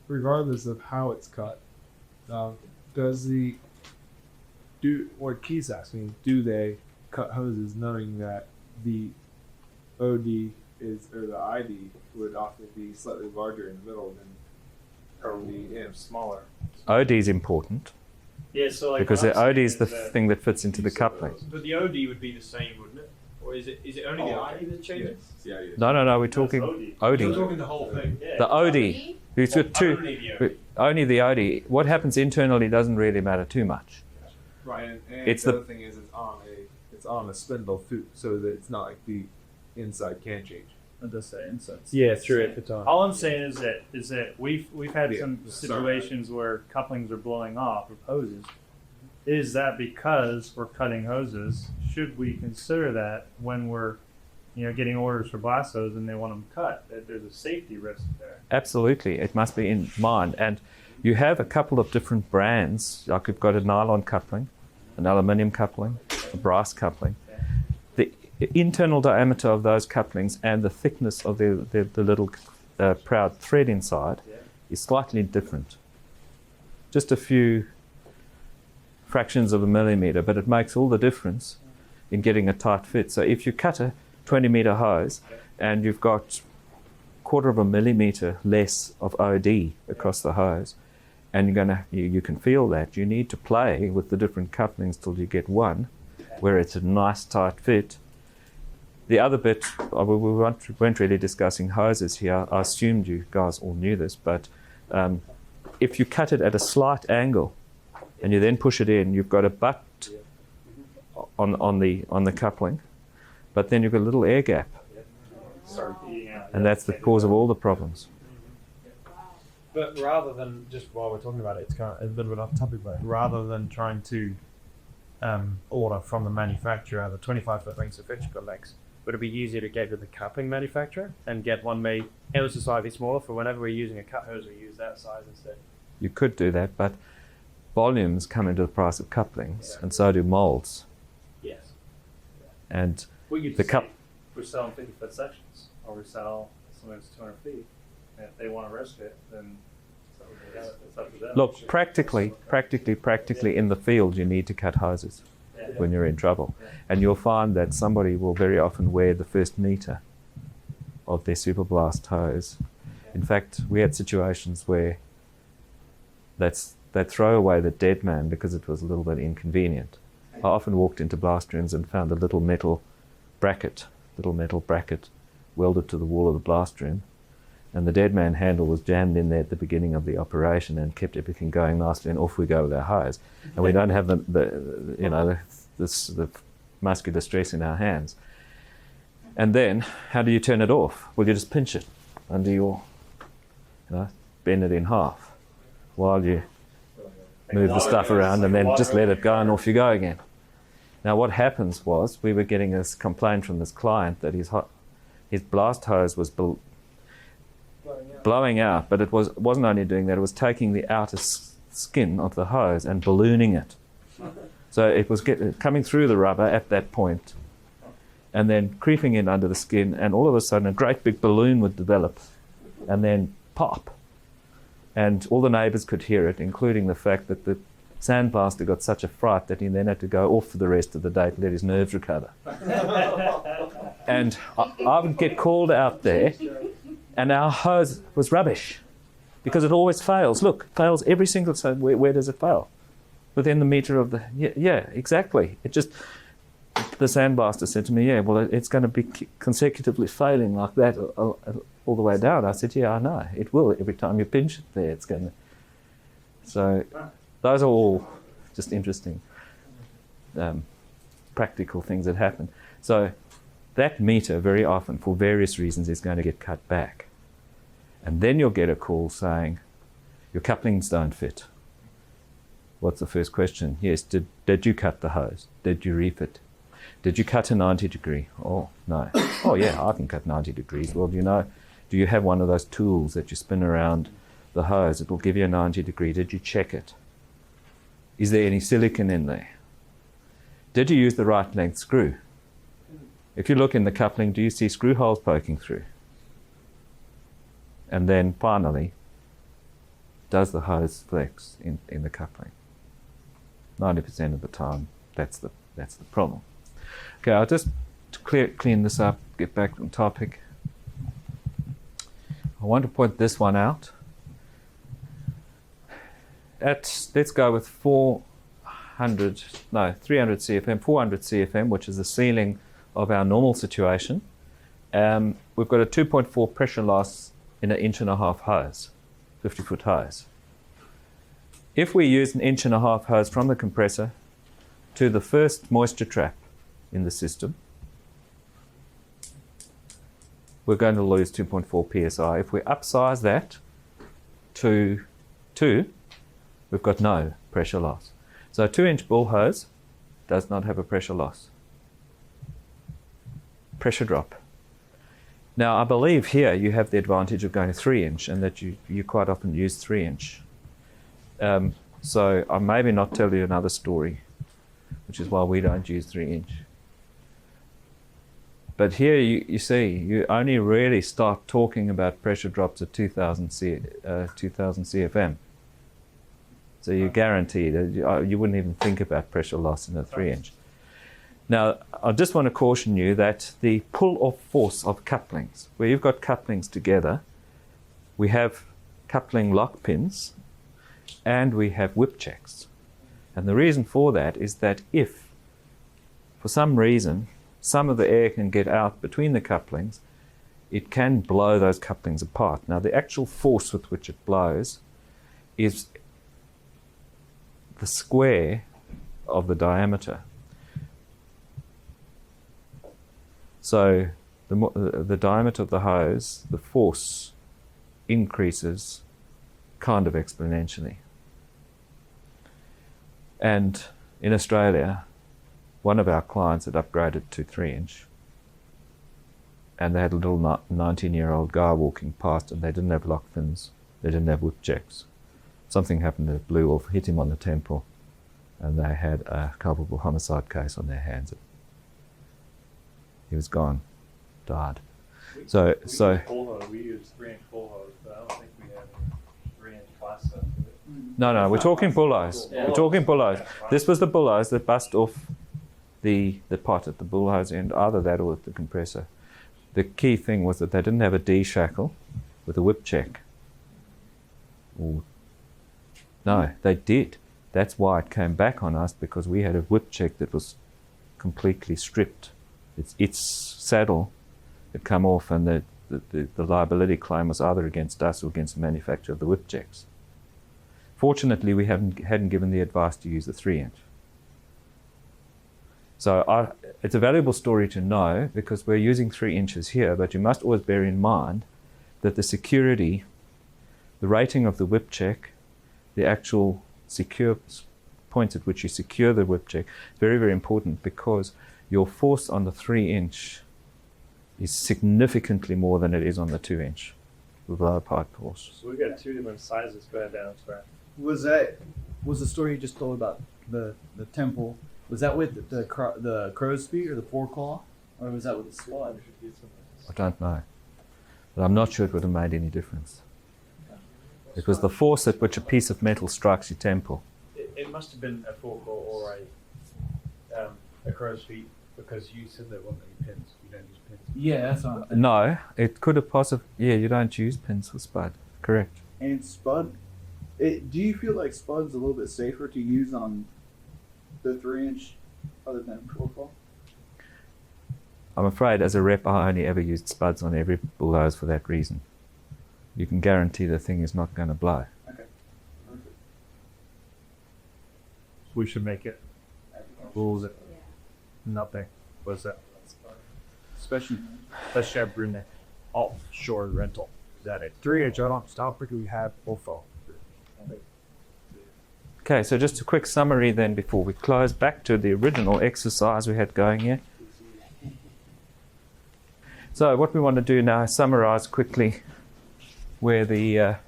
regardless of how it's cut, what Keith's asking, do they cut hoses knowing that the OD or the ID would often be slightly larger in the middle than the smaller. OD is important Yeah, so like because the OD is the thing that fits into the coupling. But the OD would be the same, wouldn't it? Or is it only the ID that changes? yeah. No, we're talking OD. We're talking the whole thing. Yeah. The OD. We've got two. Only the OD. Only the OD. What happens internally doesn't really matter too much. Right, and It's the the- other thing is it's on a spindle too, so that it's not like the inside can change. It does say insides. Yeah, through it. the time. All I'm saying is that we've had Yeah, some sorry. situations where couplings are blowing off of hoses. Is that because we're cutting hoses? Should we consider that when we're, getting orders for blast hose and they want them cut? That there's a safety risk there. Absolutely, it must be in mind. And you have a couple of different brands. Like you've got a nylon coupling, an aluminium coupling, a brass coupling. The internal diameter of those couplings and the thickness of the little proud thread inside is slightly different. Just a few fractions of a millimeter, but it makes all the difference in getting a tight fit. So if you cut a 20-meter hose and you've got 1/4 of a millimeter less of OD across the hose, and you can feel that, you need to play with the different couplings till you get one where it's a nice tight fit. The other bit, we weren't really discussing hoses here. I assumed you guys all knew this, but if you cut it at a slight angle and you then push it in, you've got a butt on the coupling, but then you've got a little air gap, and that's the cause of all the problems. But rather than, just while we're talking about it, it's kind of a little bit off topic, but rather than trying to order from the manufacturer the 25-foot rings of electrical legs, would it be easier to get to the coupling manufacturer and get one made ever so slightly smaller for whenever we're using a cut hose, we use that size instead? You could do that, but volumes come into the price of couplings, and so do molds. Yes. And We could The just cup- say we're selling 50-foot sections, or we sell something that's 200 feet. And if they want to risk it, then it's up to them. look, practically in the field, you need to cut hoses when you're in trouble. And you'll find that somebody will very often wear the first meter of their superblast hose. In fact, we had situations where that's they'd throw away the dead man because it was a little bit inconvenient. I often walked into blast rooms and found a little metal bracket welded to the wall of the blast room, and the dead man handle was jammed in there at the beginning of the operation and kept everything going nicely, and off we go with our hose. And we don't have the muscular stress in our hands. And then, how do you turn it off? Well, you just pinch it under your, bend it in half while you move the stuff around, and then just let it go and off you go again. Now what happens was, we were getting this complaint from this client that his blast hose was blowing out, but it wasn't only doing that, it was taking the outer skin of the hose and ballooning it. So it was coming through the rubber at that point and then creeping in under the skin, and all of a sudden a great big balloon would develop and then pop. And all the neighbours could hear it, including the fact that the sandblaster got such a fright that he then had to go off for the rest of the day to let his nerves recover. And I would get called out there, and our hose was rubbish because it always fails. Look, fails every single time. Where does it fail? Within the meter of the... Yeah, exactly. It just... The sandblaster said to me, yeah, well, it's going to be consecutively failing like that all the way down. I said, yeah, I know. It will. Every time you pinch it there, it's going to... So those are all just interesting practical things that happen. So that meter very often, for various reasons, is going to get cut back. And then you'll get a call saying, your couplings don't fit. What's the first question? Yes, did you cut the hose? Did you refit? Did you cut a 90 degree? Oh, no. Oh, yeah, I can cut 90 degrees. Well, do you have one of those tools that you spin around the hose? It will give you a 90 degree. Did you check it? Is there any silicon in there? Did you use the right length screw? If you look in the coupling, do you see screw holes poking through? And then finally, does the hose flex in the coupling? 90% of the time, that's the problem. Okay, I'll just clean this up, get back on topic. I want to point this one out. Let's go with 300 CFM, 400 CFM, which is the ceiling of our normal situation. We've got a 2.4 pressure loss in an 1.5 hose, 50-foot hose. If we use an 1.5 hose from the compressor to the first moisture trap in the system, we're going to lose 2.4 psi. If we upsize that to 2, we've got no pressure loss. So a 2-inch bull hose does not have a pressure loss. Pressure drop. Now I believe here you have the advantage of going 3-inch, and that you quite often use 3-inch. So I'll maybe not tell you another story, which is why we don't use 3-inch. But here you see, you only really start talking about pressure drops at 2000 CFM. So you're guaranteed, you wouldn't even think about pressure loss in a 3-inch. Now, I just want to caution you that the pull-off force of couplings, where you've got couplings together, we have coupling lock pins and we have whip checks. And the reason for that is that if, for some reason, some of the air can get out between the couplings, it can blow those couplings apart. Now, the actual force with which it blows is the square of the diameter. So the diameter of the hose, the force increases kind of exponentially. And in Australia, one of our clients had upgraded to 3-inch, and they had a little 19-year-old guy walking past, and they didn't have lock pins, they didn't have whip checks. Something happened, it blew off, hit him on the temple, and they had a culpable homicide case on their hands. He was gone, died. We use 3-inch full hose, but I don't think we have any 3-inch class stuff. No, we're talking bull hose. We're talking bull hose. This was the bull hose that bust off the pot at the bull hose end, either that or with the compressor. The key thing was that they didn't have a D shackle with a whip check. Or No, they did. That's why it came back on us, because we had a whip check that was completely stripped. Its saddle had come off, and the liability claim was either against us or against the manufacturer of the whip checks. Fortunately, we hadn't given the advice to use the 3-inch. So it's a valuable story to know, because we're using 3 inches here, but you must always bear in mind that the security, the rating of the whip check, the actual secure point at which you secure the whip check, very, very important, because your force on the 3-inch is significantly more than it is on the 2-inch with lower pipe force. So we got two different sizes going down track. Was the story you just told about the temple? Was that with the crow's feet or the foreclaw, or was that with the spud? I don't know, but I'm not sure it would have made any difference. It was the force at which a piece of metal strikes your temple. It must have been a focal or a crow's feet, because you said there wasn't any pins. You don't use pins. Yeah, that's what. No, it could have possibly. Yeah, you don't use pins for spud. Correct. And spud, do you feel like spud's a little bit safer to use on the 3-inch other than foreclaw? I'm afraid as a rep, I only ever used spuds on every bulldozer for that reason. You can guarantee the thing is not going to blow. Okay. Perfect. We should make it rules it. Nothing. What's that? Especially Let's Brunei. Offshore rental. Is that a 3-inch on style brick we have also? Okay, so just a quick summary then before we close, back to the original exercise we had going here. So what we want to do now is summarize quickly where the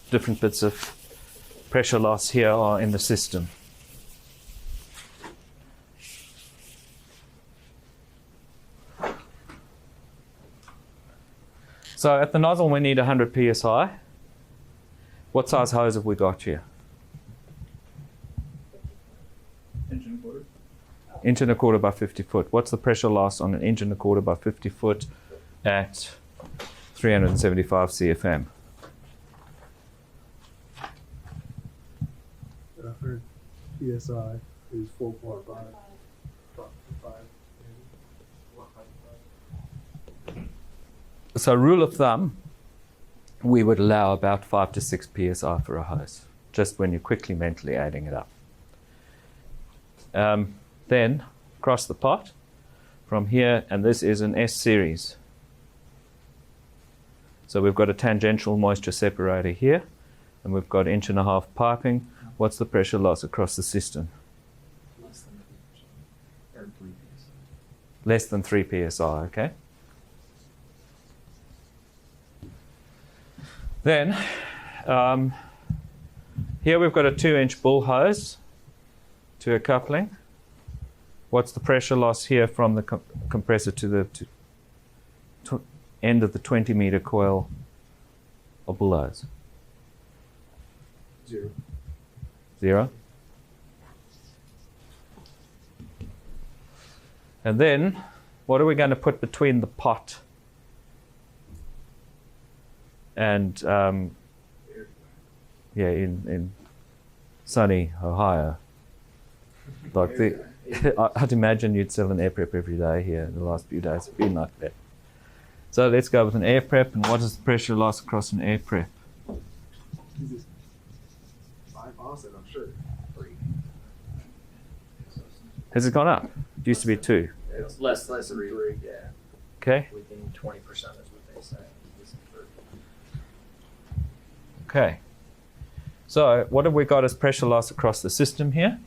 different bits of pressure loss here are in the system. So at the nozzle we need 100 psi. What size hose have we got here? 1.25 Inch and a quarter by 50 foot. What's the pressure loss on an inch and a quarter by 50 foot at 375 CFM? 100 psi is 4.5. So rule of thumb, we would allow about 5 to 6 psi for a hose, just when you're quickly mentally adding it up. Then cross the pot from here, and this is an S series. So we've got a tangential moisture separator here, and we've got 1.5 inch piping. What's the pressure loss across the system? Less than 3 psi, okay? Then, here we've got a 2-inch bull hose to a coupling. What's the pressure loss here from the compressor to the end of the 20-meter coil of bull hose? 0. 0. And then, what are we going to put between the pot and in sunny Ohio? Like I'd imagine you'd sell an air prep every day here. The last few days have been like that. So let's go with an air prep. And what is the pressure loss across an air prep? 5 offset, I'm sure. 3. Has it gone up? It used to be 2. It's less than 3. Yeah. Okay. Within 20% is what they say. Okay. So what have we got as pressure loss across the system here?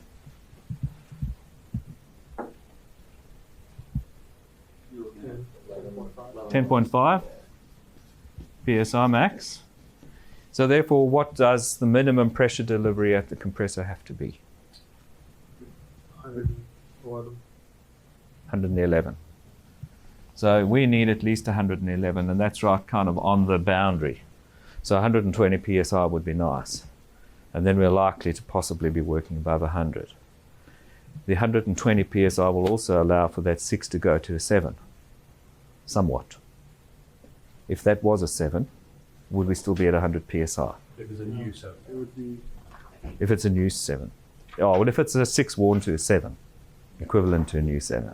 10.5 psi max. So therefore, what does the minimum pressure delivery at the compressor have to be? 111. 111. So we need at least 111, and that's right kind of on the boundary. So 120 psi would be nice. And then we're likely to possibly be working above 100. The 120 psi will also allow for that 6 to go to a 7, somewhat. If that was a 7, would we still be at 100 psi? If it's a new set. It would be If it's a new 7. Oh, well, if it's a 6 worn to a 7, equivalent to a new 7.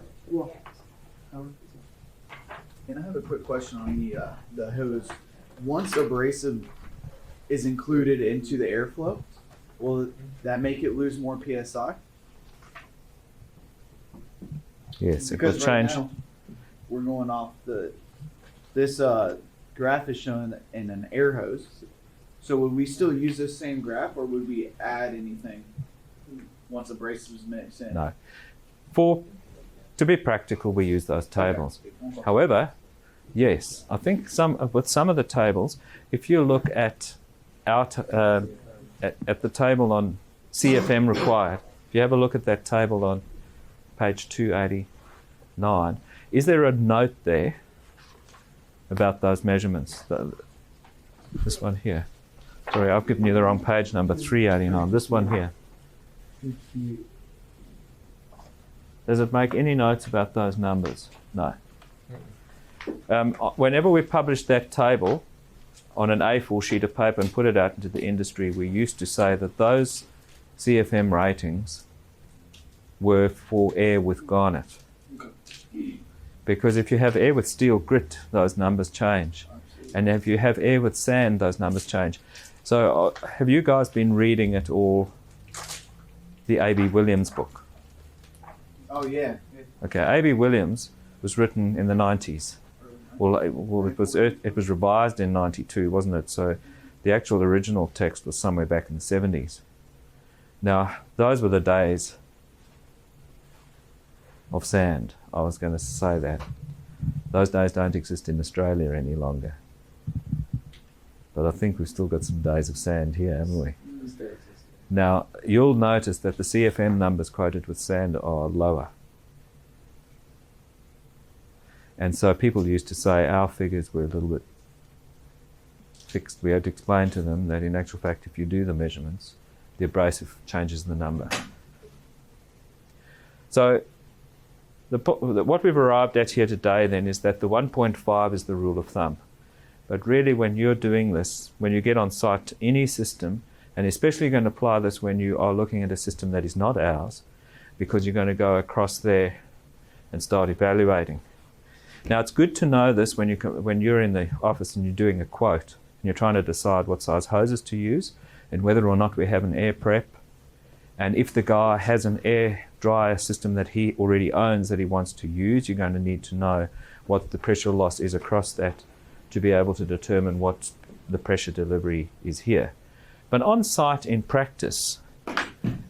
And I have a quick question on the hose. Once abrasive is included into the airflow, will that make it lose more psi? Yes, it will Because right change. now we're going off this graph is showing in an air hose. So would we still use this same graph, or would we add anything once abrasive is mixed in? No. To be practical, we use those tables. Okay. However, yes, I think with some of the tables, if you look at at the table on CFM required, if you have a look at that table on page 289, is there a note there about those measurements? This one here. Sorry, I've given you the wrong page number, 389. This one here. Does it make any notes about those numbers? No. Whenever we published that table on an A4 sheet of paper and put it out into the industry, we used to say that those CFM ratings were for air with garnet. Because if you have air with steel grit, those numbers change. And if you have air with sand, those numbers change. So have you guys been reading at all the A.B. Williams book? Oh yeah. Okay, A.B. Williams was written in the 90s. Well, it was revised in 92, wasn't it? So the actual original text was somewhere back in the 70s. Now, those were the days of sand. I was going to say that. Those days don't exist in Australia any longer. But I think we've still got some days of sand here, haven't we? Now, you'll notice that the CFM numbers quoted with sand are lower. And so people used to say our figures were a little bit fixed. We had to explain to them that in actual fact, if you do the measurements, the abrasive changes the number. So what we've arrived at here today then is that the 1.5 is the rule of thumb. But really when you're doing this, when you get on site to any system, and especially you're going to apply this when you are looking at a system that is not ours, because you're going to go across there and start evaluating. Now it's good to know this when you're in the office and you're doing a quote and you're trying to decide what size hoses to use and whether or not we have an air prep, and if the guy has an air dryer system that he already owns that he wants to use, you're going to need to know what the pressure loss is across that to be able to determine what the pressure delivery is here. But on site in practice,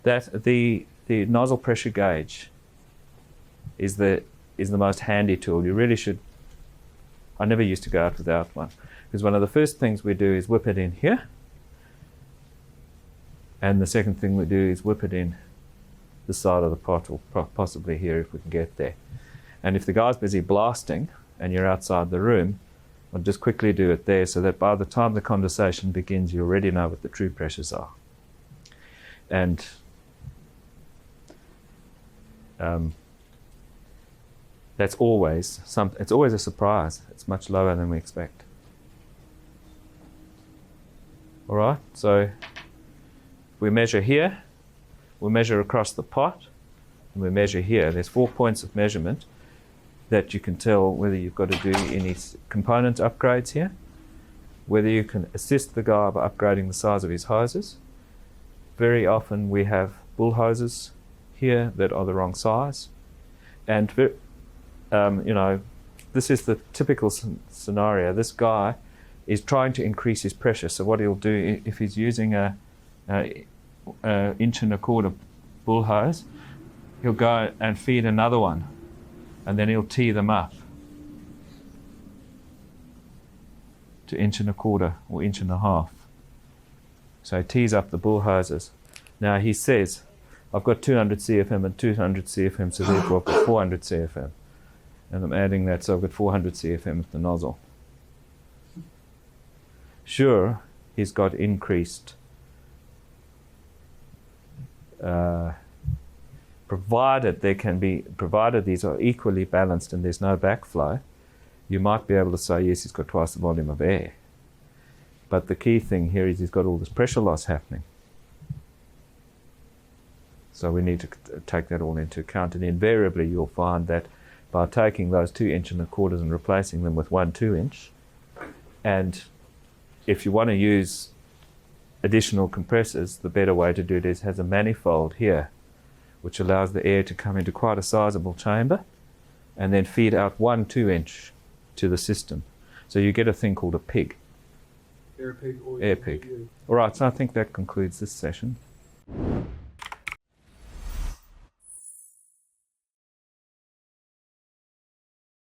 that the nozzle pressure gauge is the most handy tool. You really should. I never used to go out without one, because one of the first things we do is whip it in here, and the second thing we do is whip it in the side of the pot, or possibly here if we can get there. And if the guy's busy blasting and you're outside the room, I'll just quickly do it there so that by the time the conversation begins, you already know what the true pressures are. And that's always it's always a surprise. It's much lower than we expect. All right, so we measure here, we measure across the pot, and we measure here. There's 4 points of measurement that you can tell whether you've got to do any component upgrades here, whether you can assist the guy by upgrading the size of his hoses. Very often we have bull hoses here that are the wrong size, and this is the typical scenario. This guy is trying to increase his pressure, so what he'll do if he's using a 1.25 inch bull hose, he'll go and feed another one, and then he'll tee them up to 1.25 inches or 1.5 inches. So he tees up the bull hoses. Now he says, I've got 200 CFM and 200 CFM, so therefore I've got 400 CFM. And I'm adding that, so I've got 400 CFM with the nozzle. Sure, he's got increased, provided these are equally balanced and there's no backflow, you might be able to say, yes, he's got twice the volume of air. But the key thing here is he's got all this pressure loss happening. So we need to take that all into account, and invariably you'll find that by taking those 2 1/4 inch and replacing them with 1 2-inch, and if you want to use additional compressors, the better way to do it is has a manifold here, which allows the air to come into quite a sizable chamber, and then feed out 1 2-inch to the system. So you get a thing called a pig. Air pig. Air pig. All right, so I think that concludes this session.